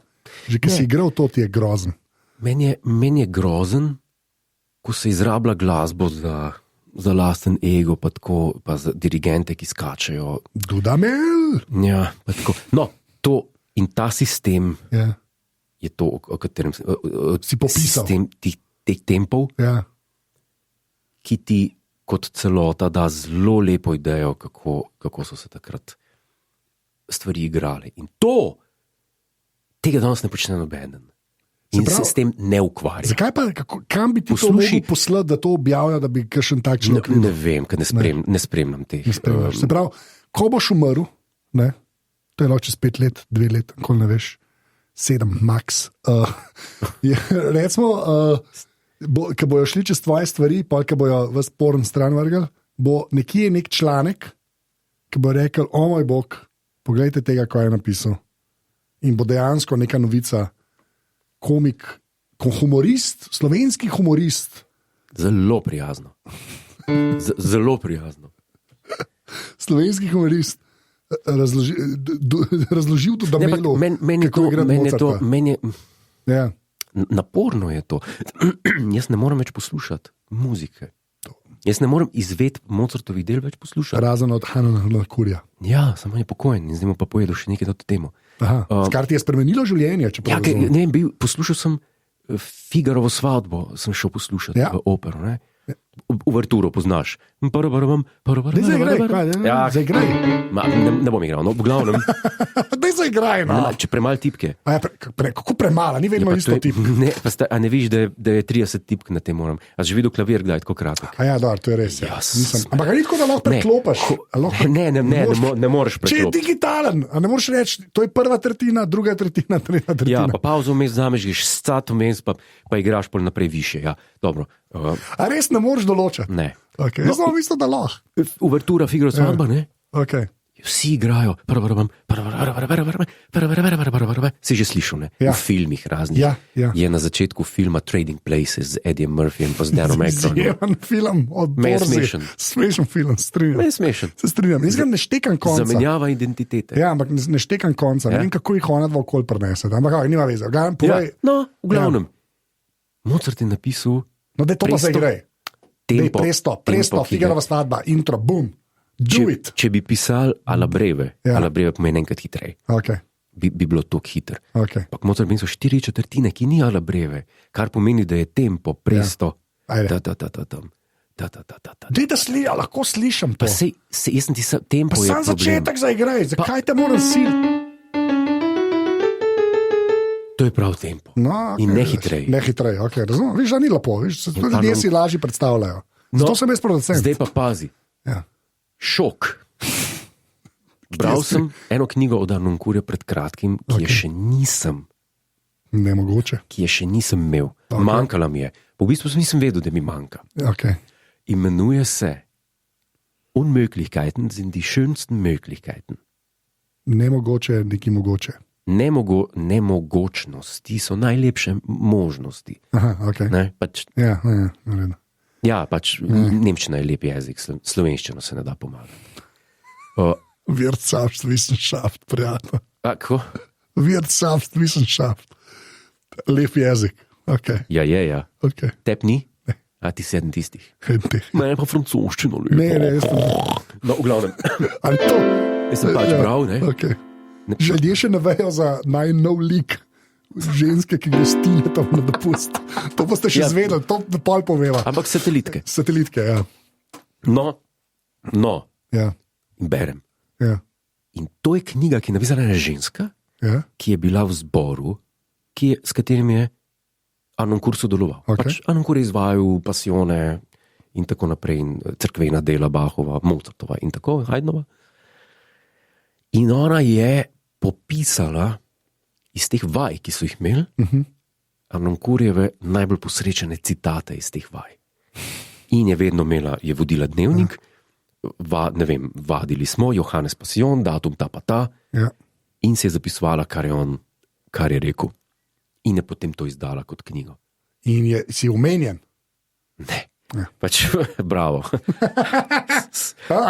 Že ki si igral, to ti je grozen. meni je grozen, ko se izrablja glasbo za lasten ego, pa, tako, pa za dirigente, ki skačejo. Dudamel! Ja, pa tako. No, to in ta sistem Ja, je to, o katerem Si popisal. sistem teh tempov, ja. ki ti kot celota da zelo lepo idejo, kako so se takrat stvari igrale. In tega danes ne počne nobeden. In se s tem ne ukvarja. Zakaj pa, kam bi ti to mogel poslati, da to objavijo, da bi kakšen tak človek Ne vem, ker ne spremljam teh. ne spremljaš? Se pravi, ko boš umrl, ne, to je lahko čez 5 let, 2 let, nikoli ne veš, 7, max. Recimo, ko bojo šli čez tvoje stvari, pa ko bojo v sporen stran vrgli, bo nekje nek članek, ki bo rekel: o moj bog, poglejte tega, kaj je napisal. In bo dejansko neka novica, komik, humorist, slovenski humorist. Zelo prijazno. Zelo prijazno. Slovenski humorist razložil to, da meni je ja. naporno je to. Jaz ne morem več poslušati muzike. Jaz ne morem izvedeti Mozartovih del več poslušati. Razen od Hanna Kurja. Ja, samo je pokojen in zdaj mu pa povedal še nekaj na to temo. Kar ti je spremenilo življenje? Ja, ne vem, poslušal sem Figarovo svadbo, sem šel poslušati v opero. Ne? Uverturo poznaš. Zaigraj. Ne bom igral, no, v glavnem. Daj zaigraj, no. Če premalo tipke. Kako premalo, ni vedno isto tipk. A ne vidiš, da je 30 tipk na tem moram. A že videl klavir, kdaj tako kratek? Ja, dobro, to je res. Ja. Ampak ni tako, da lahko preklopiš. Ne moreš Če je preklopiti. digitalen, a ne moreš reči, to je prva tretjina, druga tretjina, tretja tretjina. Ja, pa pauzo vmes vzameš, greš scat vmes, pa igraš pol naprej više. Ja, dobro. A res ne moreš določiti? Ne. Okay. Jaz sem mislil, da lahko. Uvertura, Figaro svadba, ne? Okay. Vsi igrajo, si že slišal, ne? Ja. V filmih raznih. Ja, ja. Je na začetku filma Trading Places z Ediem Murphyjem pa z Danom Aykroydom. Izjemen film od Me je Borzi. smešen. Smešen film, strinjam. Me je smešen. Se strinjam. Jaz ga ne štekam konca. Zamenjava identitete. Ja, ampak ne štekam konca. Ne Ja. vem, kako jih ona dva okol prenese. Ampak nima veze. Povej, No, v glavnem. Mozart je napisal no, da to pa Presto. zaigraj. tempo. Presto, tempo, ki ga- Figarova svadba, intro, boom. Do it. Če bi pisal alla breve, Ja. alla breve pomeni enkrat hitreje, Okay. bi bilo to hitro. Okay. Ampak Mozart bi so 4/4, ki ni alla breve, kar pomeni, da je tempo, presto. Ajde. Dej, da lahko slišim to. Pa sej, jaz sem ti tempo je Sam problem. začetek zaigraj, zakaj te moram siliti? To je prav tempo. No, In ne hitreje. Ne hitreje, okay, razumem. Viš, da ni lepo, viš, se tudi ljudje si lažje predstavljajo. Zato sem jaz producent. Zdaj pa pazi, Ja. šok. Bral sem eno knjigo od Arnonkurja pred kratkim, ki je še nisem. Nemogoče. Ki je še nisem imel. Okay. Manjkala mi je. V bistvu nisem vedel, da mi manjka. Okay. Imenuje se Unmöglichkeiten sind die schönsten Möglichkeiten. Nemogoče, neki mogoče. Nemogočnosti so najlepše možnosti. Aha, okay. Ne? Pač, Ja, ja, naredno. pač nemščina je lep jezik, slovenščino se ne da pomagati. Wirtschaftswissenschaft, prijatelj. Kako? Wirtschaftswissenschaft. Lep jezik. Okay. Ja, je, ja. Okay. Tep ni? A ti sedem tistih. Hentih. Ne, pa francoščino lepo. Ne, jaz sem. No, v glavnem. Ali to? Jaz sem pač bral, ne? Okay. Ljudje še ne vejo za najnov lik ženske, ki gre s Tinetom na dopust. To boste še Ja. zvedeli, to pol poveva. Ampak satelitke. Satelitke, ja. No, Ja, in berem. ja, In to je knjiga, ki je napisana ena ženska, ja. ki je bila v zboru, s katerim je Arnonkur sodeloval. Okay. Pač Arnonkur je izvajal pasijone in tako naprej, in cerkvena dela Bachova, Mozartova in tako, Haydnova. In ona je popisala iz teh vaj, ki so jih imeli, Arnon Kurjeve najbolj posrečene citate iz teh vaj. In je vedno imela, je vodila dnevnik, vadili smo, Johannes Passion, datum ta pa ta, in se je zapisovala, kar je rekel. In je potem to izdala kot knjigo. In si omenjen? Ne, pač bravo.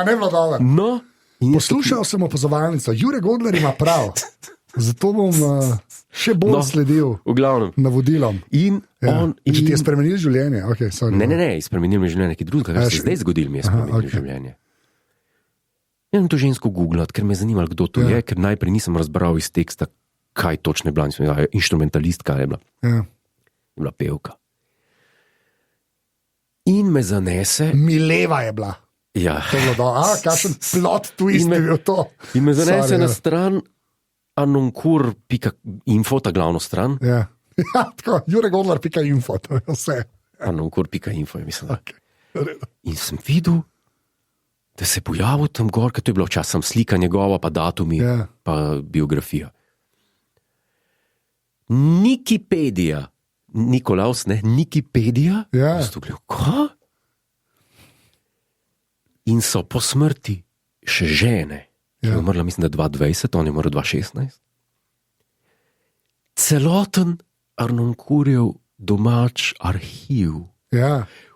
Ne bilo dobro. No, poslušal sem opazovalnico, Jure Godler ima prav, zato bom še bolj sledil navodilom. Če ti je spremenil življenje? Okay, ne, spremenil mi je življenje, ki drugega, kar se zdaj zgodil, mi je spremenil življenje. Ja, to žensko googlati, ker me je zanimalo, kdo to je, ker najprej nisem razbral iz teksta, kaj točno je bila, inštrumentalistka je bila. Je bila pevka. In me zanese... Mileva je bila. Ja. To je bilo kakšen plot twist je bil to. In me zanese na stran anonkur.info, ta glavno stran. Ja, tako, juregodler.info, to je vse. Anonkur.info, mislim. In sem videl, da se je pojavil tam gor, ker to je bilo včasem slika njegova, pa datumi, pa biografija. Nikipedija, Nikolaus, ne, Nikipedija, kaj? In so po smrti še žene, ki je umrla, mislim, da 2020, on je umrl 2016. Celoten Arnon Kurjev domač arhiv,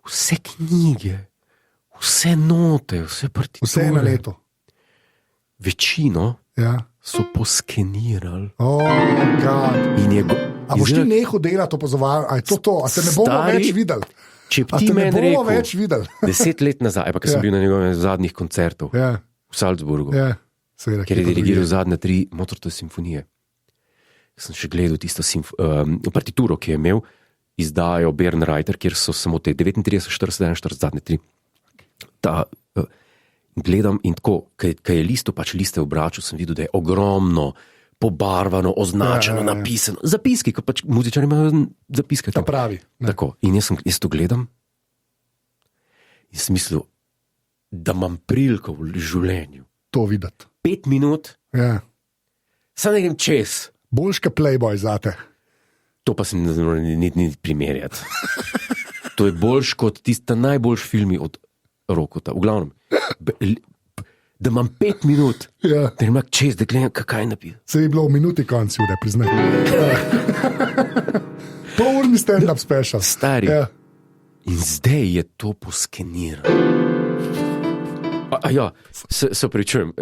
vse knjige, vse note, vse partiture. Vse na leto. Večino so poskenirali. A boš ti nehal delati opozoval, a je to, a te ne bomo več videli? Če bi ti meni rekel, 10 let nazaj, pa ker sem bil na njegovih zadnjih koncertov v Salzburgu, ker je dirigiral zadnje 3 Mozartove simfonije. Sem še gledal tisto partituro, ki je imel, izdajo Bernreiter, kjer so samo te 39, 40, 41, zadnje 3. Gledam in tako, kaj je liste obračal, sem videl, da je ogromno pobarvano, označeno, napisano. Zapiski, ko pač muzičari imajo zapiske. To pravi. Tako. In jaz to gledam in sem mislil, da imam priliko v življenju. To videti. 5 minut, samo ne grem čez. Boljška Playboy zate. To pa se ne ni primerjati. To je boljš kot tista najboljši filmi od Rokota. V glavnem, da imam 5 minut, da imam čez, da gledam, kaj napije. Se je bilo v minuti konci, da priznam. Polurni stand-up special. Stari. In zdaj je to poskenirano. Se pričujem.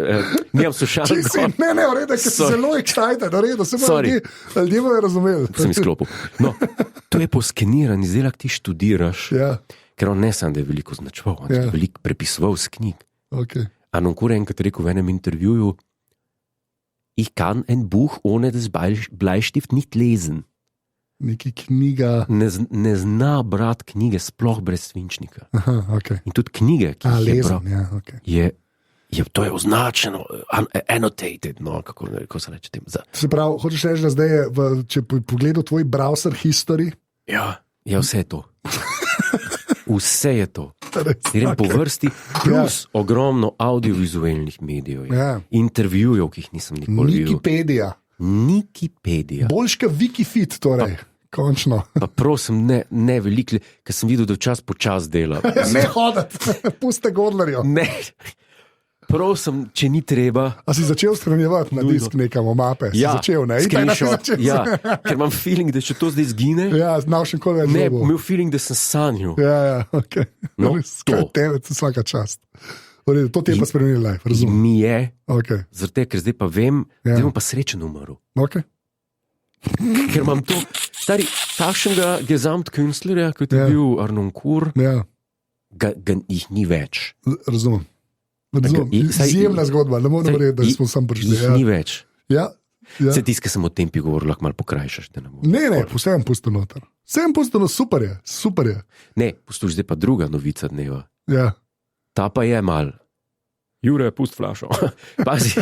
Nimam slušalko. Ne, v redu, ker si zelo excited, v redu, se ljudje bojo razumeli. Sem izklopil. No, to je poskeniran, izdelak ti študiraš, ker on ne sam, da je veliko značval, on je veliko prepisoval z knjig. Arnon Kurjev enkrat rekel v enem intervjuju, ich kann ein Buch ohne das Bleistift nicht lesen. Neki knjiga... Ne zna brati knjige sploh brez svinčnika. In tudi knjige, ki jih je bral, to je označeno, annotated, no, kako se reče tem. Se pravi, hočeš reči, da zdaj je, če pogledal tvoj browser history? Ja, vse je to. Vse je to. Grem po vrsti, plus ogromno audiovizualnih medijev, intervjujev, ki jih nisem nikoli videl. Nikipedija. Boljška Wikifit, torej. Končno. Pa prosim, ne veliko, ker sem videl, da včas počas dela. Ne hodati, puste Godlerjo. Ne, prosim, če ni treba. A si začel shranjevati na disk nekam o mape? Začel, ne? Screenshot, ker imam feeling, da če to zdaj zgine. Znav še kol več. Ne, imel feeling, da sem sanjal. Ok. No, to. Tebe, vsaka čast. To ti je pa spremenil life, razumem. Mi je, zato ker zdaj pa vem, zdaj bom pa srečen umrl. Ker imam to, stari, takšnega Gesamtkünstlerja, kot je bil Arnon Kur, ga jih ni več. Razumem. Izjemna zgodba, ne morem reči, da smo sam prišli. Jih ni več. Se tiske sem o tempi govoril, lahko malo pokrajšaš. Ne, vsem pusto noter. Vsem pusto noter, super je. Ne, poslušaj, zdaj pa druga novica dneva. Ta pa je mal. Jure, pust flašo. Pazi.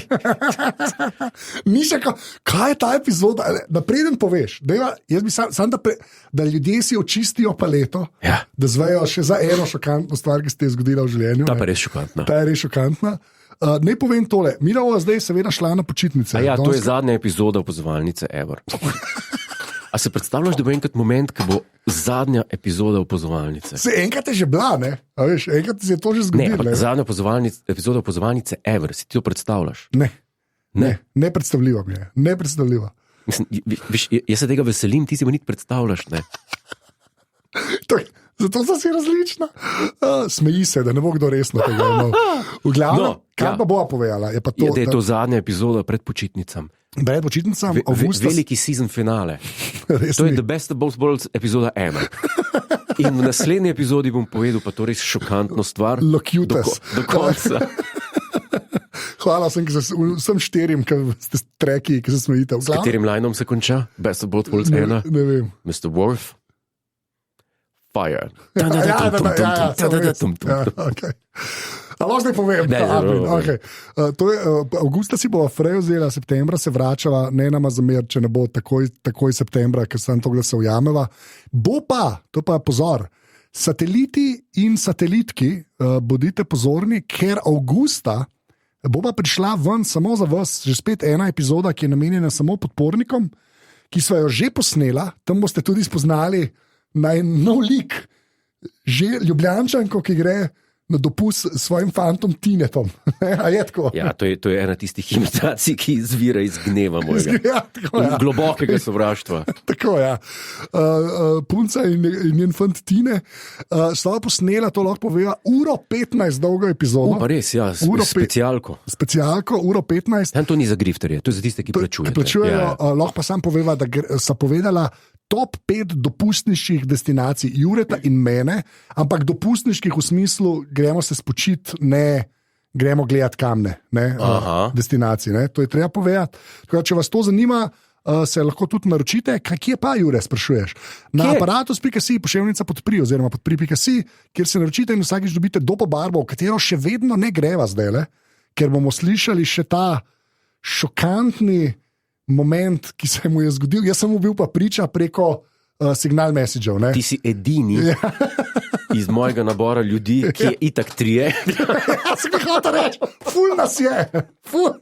Kaj je ta epizoda? Napreden poveš. Jaz bi sam da ljudje si očistijo paleto, da zvejo še za eno šokantno stvar, ki se je zgodila v življenju. Ta pa je res šokantna. Ta je res šokantna. Ne povem tole, Mirova zdaj seveda šla na počitnice. Ja, to je zadnja epizoda Opozovalnice Ever. A se predstavljaš, da bo enkrat moment, ko bo zadnja epizoda Opozovalnice? Se enkrat je že bila, ne? A veš, enkrat se je to že zgodilo. Ne, zadnja epizoda Opozovalnice Ever, si ti to predstavljaš? Ne predstavljivo mi je, ne predstavljivo. Mislim, viš, jaz se tega veselim, ti si pa niti predstavljaš, ne? Zato so si različna. Smeji se, da ne bo kdo resno tega imel. V glavnem, kaj pa bo povedala? Je pa to, da je to zadnja epizoda pred počitnicam. Pred počitnicam, veliki season finale. To je The Best of Both Worlds epizoda 1. In v naslednji epizodi bom povedal pa to res šokantno stvar. Locutus. Do konca. Hvala vsem štirim, ki ste treki, ki se smejite. S katerim linom se konča? Best of Both Worlds 1? Ne vem. Mr. Worth? Fire. Lahko zdaj povem. Avgusta si bo Frejo vzela, septembra se vračava, ne nama zamer, če ne bo takoj septembra, ker sem to glasov jameva. Bo pa, to pa pozor, sateliti in satelitki, bodite pozorni, ker avgusta bo pa prišla ven samo za vas, že spet ena epizoda, ki je namenjena samo podpornikom, ki sva jo že posnela, tam boste tudi spoznali nov lik, že Ljubljančanko, ki gre na dopust s svojim fantom Tinetom. A je tako? Ja, to je ena tistih imitacij, ki izvira iz gneva mojega. Ja, tako, ja. Globokega sovraštva. Tako, ja. Punca in njen fant Tine sta posnela, to lahko poveva, 1:15 dolgo epizodo. Pa res, ja, specialko. Specialko, 1:15. To ni za grifterje, to je za tiste, ki plačujejo. Ja. Lahko pa sam poveva, da sta povedala top 5 dopustniških destinacij Jureta in mene, ampak dopustniških v smislu gremo se spočiti, ne gremo gledati kamne, destinacij. Ne? To je treba povedati. Tako, če vas to zanima, se lahko tudi naročite. Kje pa, Jure, sprašuješ? Na aparatus.si, pošiljnica podpri, oziroma podpri.si, kjer se naročite in vsakič dobite dobo barbo, v katero še vedno ne greva zdaj, ker bomo slišali še ta šokantni moment, ki se mu je zgodil. Jaz sem mu bil pa priča preko signal messagev. Ti si edini iz mojega nabora ljudi, ki je itak trije. Ja, sem hotel reči, ful nas je, ful.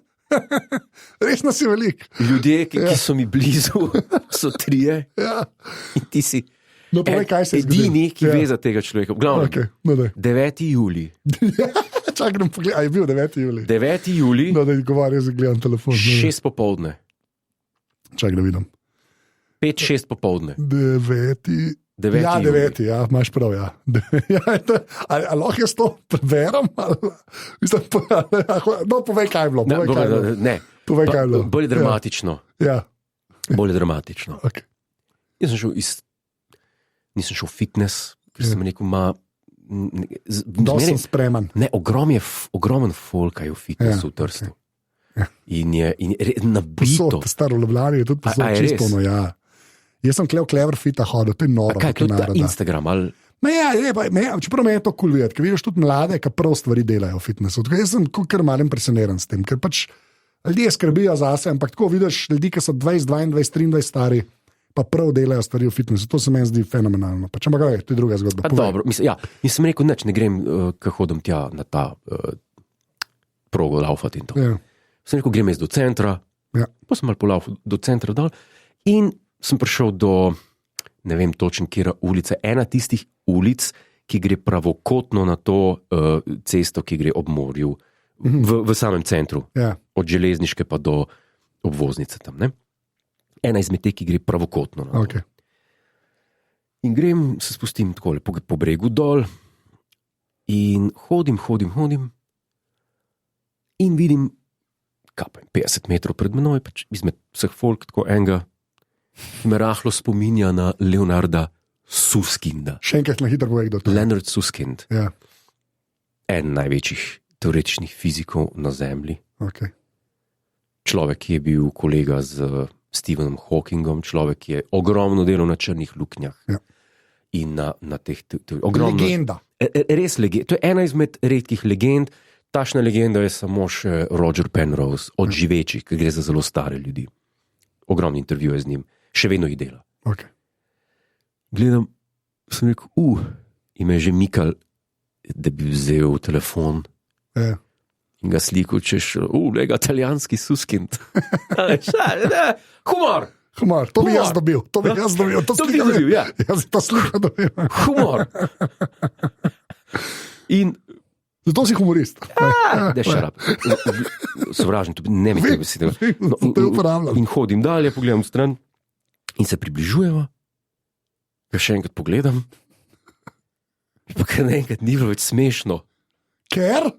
Res nas je velik. Ljudje, ki so mi blizu, so trije. Ja. In ti si povej, kaj se je edini, ki ve za tega človeka. Glavno, 9. julij. Čakaj, grem pogledati, a je bil 9. julij? 9. julij. Da govarjam, jaz gledam telefon. 6 popoldne. Čakaj, da vidim. 5-6 popoldne. 9. Ja, 9. Ja, imaš prav, ja. Ali lahko jaz to preveram? No, povej, kaj je bilo. Povej, kaj je bilo. Bolj dramatično. Ja. Bolj dramatično. Okay. Nisem šel v fitness, ker sem rekel, sem spreman. Ne, ogromen folka je v fitnessu v Trstu. Okay. Ja. In je nabito. Posod, staro Ljubljani je tudi posod čisto, no ja. Jaz sem Clever Fita hodil, to je noro. Kaj, to je Instagram, ali? Čeprav me je to cool videti, ker vidiš tudi mlade, ki prav stvari delajo v fitnessu. Tako jaz sem kar malo impresioniran s tem, ker pač ljudje skrbijo zase, ampak tako vidiš ljudi, ki so 20, 22, 23 stari, pa prav delajo stvari v fitnessu. To se meni zdi fenomenalno. Pač, ampak to je druga zgodba. Dobro, nisem rekel nič, ne grem, ko hodim tja na ta progo laufati in to. Ja. Sem rekel, grem jaz do centra, pa sem malo polaufal do centra dol in sem prišel do, ne vem točno, kjera ulica, ena tistih ulic, ki gre pravokotno na to cesto, ki gre ob morju, v samem centru, od železniške pa do obvoznice tam. Ne? Ena izmed teh, ki gre pravokotno. Okay. In grem, se spustim takole po bregu dol in hodim in vidim, 50 metrov pred menoj, pač izmed vseh folk, tako enega, ki me rahlo spominja na Leonarda Susskindha. Še enkrat na hitro povej, kdo to je. Leonard Susskind. Ja. En največjih teoretičnih fizikov na Zemlji. Okay. Človek, ki je bil kolega z Stephenom Hawkingom, človek, ki je ogromno delal na črnih luknjah. Ja. In na teh ogromno... Legenda. Res legenda. To je ena izmed redkih legend. Tašna legenda je samo še Roger Penrose od živečih, ki gre za zelo stare ljudi. Ogromni intervjuje z njim, še vedno jih dela. Okay. Gledam, sem rekel, in me je že mikal, da bi vzel telefon In ga sliko, češ, lega italijanski Suskind. Humor! Humor, to bi jaz dobil, to bi jaz dobil. To bi dobil, ja. Jaz to sliko dobil. Humor! In Zato si humorist. da je šarap. Sovražen, ne mi tega besede. In hodim dalje, pogledam stran in se približujeva. Ga še enkrat pogledam. In pa kar naenkrat ni bilo več smešno. Ker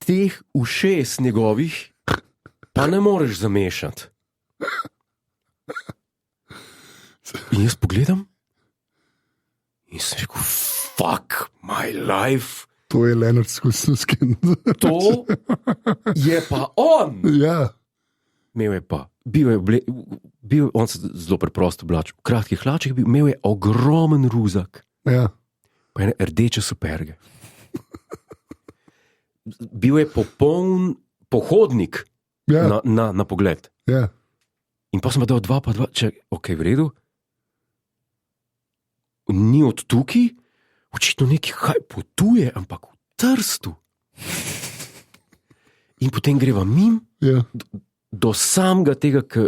Teh ušes njegovih pa ne moreš zamešati. In jaz pogledam in sem rekel, fuck my life. to je Leonard Susskind. To je pa on. Ja. Imel je pa, on se zelo preprosto oblačil, v kratkih hlačah, imel je ogromen ruzak, Ja. pa ene rdeče superge. Bil je popoln pohodnik Ja. na pogled. Ja. In pa sem pa dal dva, če ok, v redu. Ni od tukaj, očitno nekaj kaj potuje, ampak v Trstu. In potem greva mim, Ja. do samega tega, ki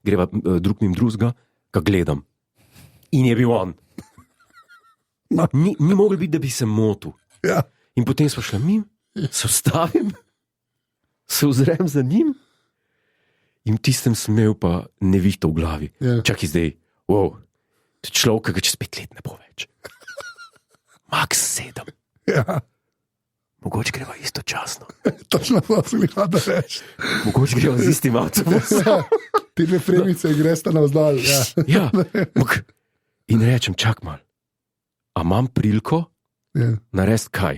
greva drug mim drugega, ga gledam. In je bil on. No. Ni mogel biti, da bi se motil. Ja. In potem smo šli mim, se ustavim, se ozrem za njim in v tistem sem imel pa nevihto v glavi. Ja. Čakaj zdaj, wow, to je človek, ki ga čez 5 let ne bo več. Max 7. Ja. Mogoče greva istočasno. Točno to sem jih hotel reči. Mogoče greva z istim avtobusom. Ja. Ti dve premice gresta navzdol. Ja. Ja. In rečem, čak mal, a imam priliko Ja. narediti kaj?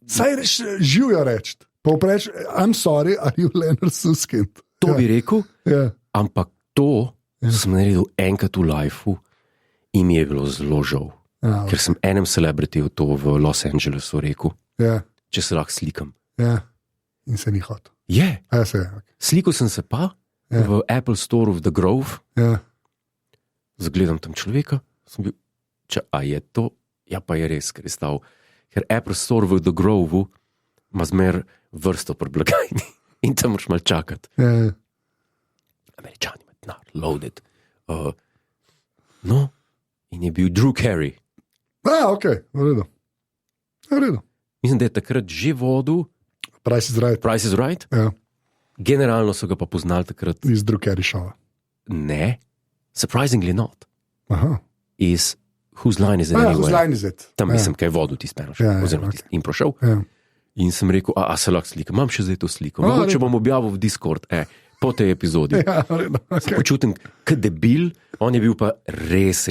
Saj živijo reči. Pa vpreč, I'm sorry, are you Leonard Susskind? To Ja. bi rekel, Ja. ampak to sem naredil enkrat v lifeu in mi je bilo zelo žal. Ja. Ker sem enem celebrityju to v Los Angelesu rekel, Ja. če se lahko slikam. Ja. In se ni hotel. Je, Ja, se je. Okay. slikal sem se pa Ja. v Apple Store v The Grove, Ja. zagledam tam človeka, sem bil, če a je to, ja pa je res, ker je stal. Ker Apple Store v The Grove ima zmer vrsto pri blagajni in tam moraš malo čakati. Ja. Američani imajo denar, loaded. No, in je bil Drew Carey. Ok, v redu. V redu. Mislim, da je takrat že vodil Price is right. Price is Right. Ja. Generalno so ga pa poznali takrat. Iz Drukeri šova. Ne, surprisingly not. Aha. Iz Whose Line is It Ja, Anyway? whose line is it? Tam Ja. mislim, kaj je vodil ti Spanish, Ja, ja, oziroma ok. in prošel. Ja. In sem rekel, a se lahko slikam, imam še zdaj to sliko. A, Mogoče redo. bom objavil v Discord, po tej epizodi. Ja, v redu. Se Okay. počutim kot debil, on je bil pa res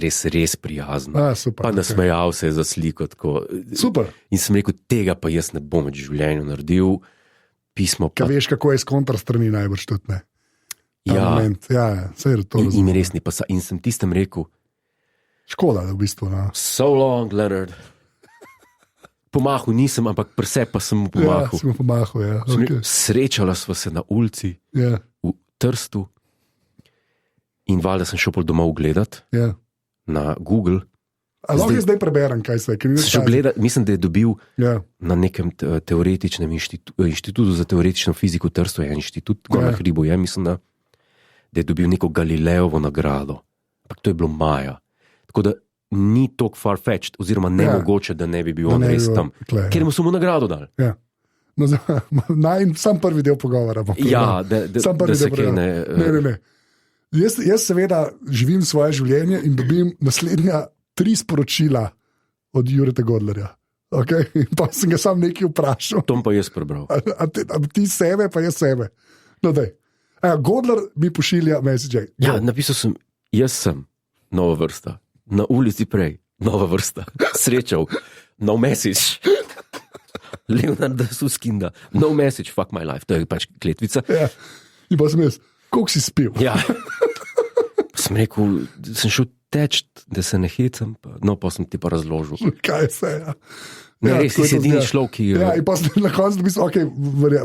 prijazen. Super. Pa nasmejal se je za sliko. Tako. Super. In sem rekel, tega pa jaz ne bom več v življenju naredil. Pismo pa. Kaj veš, kako je iz kontrastrani najbrž tudi ne. Ta Ja, moment. Ja, saj je to. in razumem. res ni pa. In sem tistem rekel, Škoda, da v bistvu. No. so long, Leonard. Pomahal nisem, ampak prse pa sem mu Ja, pomahal. si mu pomahal. Ja. Sem Okay. rekel, srečala sva se na ulici Ja. v Trstu in valjda sem šel pol domov gledat Ja. na Google. A lahko jaz zdaj preberem, kaj se je. ker ni Sem šel več gledat, mislim, da je dobil Ja. na nekem teoretičnem inštitutu za teoretično fiziko v Trstu, je en inštitut, gor na Ja. hribu je, mislim, da je dobil neko Galileovo nagrado. Ampak to je bilo maja. Tako da ni tako far-fetched, oziroma nemogoče, da ne bi bil Da on ne bi res bil tam. tukaj, ja. Ker mu so mu nagrado dali. Ja. No, sam prvi del pogovora. Bom Ja, prebral. da Sam prvi se del kaj prebral. ne. Ne. Jaz seveda živim svoje življenje in dobim naslednja 3 sporočila od Jureta Godlerja. Okay? In pa sem ga sam nekaj vprašal. Tom pa jaz prebral. A ti sebe, pa jaz sebe. No, Godler mi pošilja message. Ja, napisal sem, jaz sem nova vrsta, na ulici prej, nova vrsta, srečal, no message. Leonarda Suskinda, no message, fuck my life, to je pač kletvica. Ja. In pa sem jaz, koliko si spil? Ja. Sem rekel, sem šel teč, da se ne hecam, no pa sem ti pa razložil. Kaj se je? Ja. Ne, res tako je si to edini zgleda. človek, ki Ja, in pa sem na koncu dobil, ok,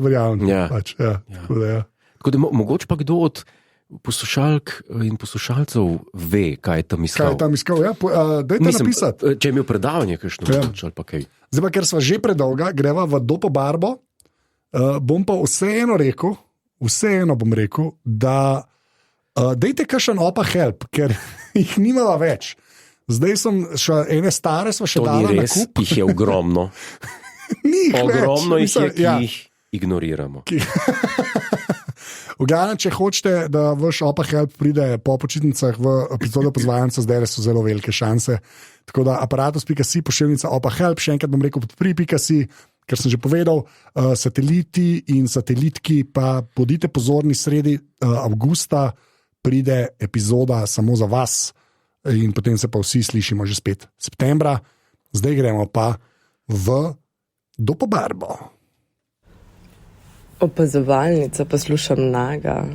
verjamem. Ja. Pač, ja. Ja. Tako da, ja. Tako da mogoče pa kdo od poslušalk in poslušalcev ve, kaj je tam iskal. Kaj je tam iskal? Ja, dajte napisati. Če je imel predavanje, kakšno ali pa kaj. Zdaj pa, ker sva že predolga, greva v Dopo Barbo, bom pa vseeno bom rekel, da dajte kakšen opa help, ker jih nimava več. Zdaj sem še ene stare, sva še dala na kup. Jih je ogromno. Ni jih ogromno več. Jih je, ki jih ignoriramo. V glavnem, če hočete, da vaš opa help pride po počitnicah v epizodo Pozvajanca, zdaj so zelo velike šanse. Tako da aparatus.si, pošiljnica opa help, še enkrat bom rekel podpri.si, ker sem že povedal, sateliti in satelitki, pa bodite pozorni, sredi avgusta pride epizoda samo za vas in potem se pa vsi slišimo že spet septembra. Zdaj gremo pa v Dopo Barbo. Opazovalnica, poslušam Naga.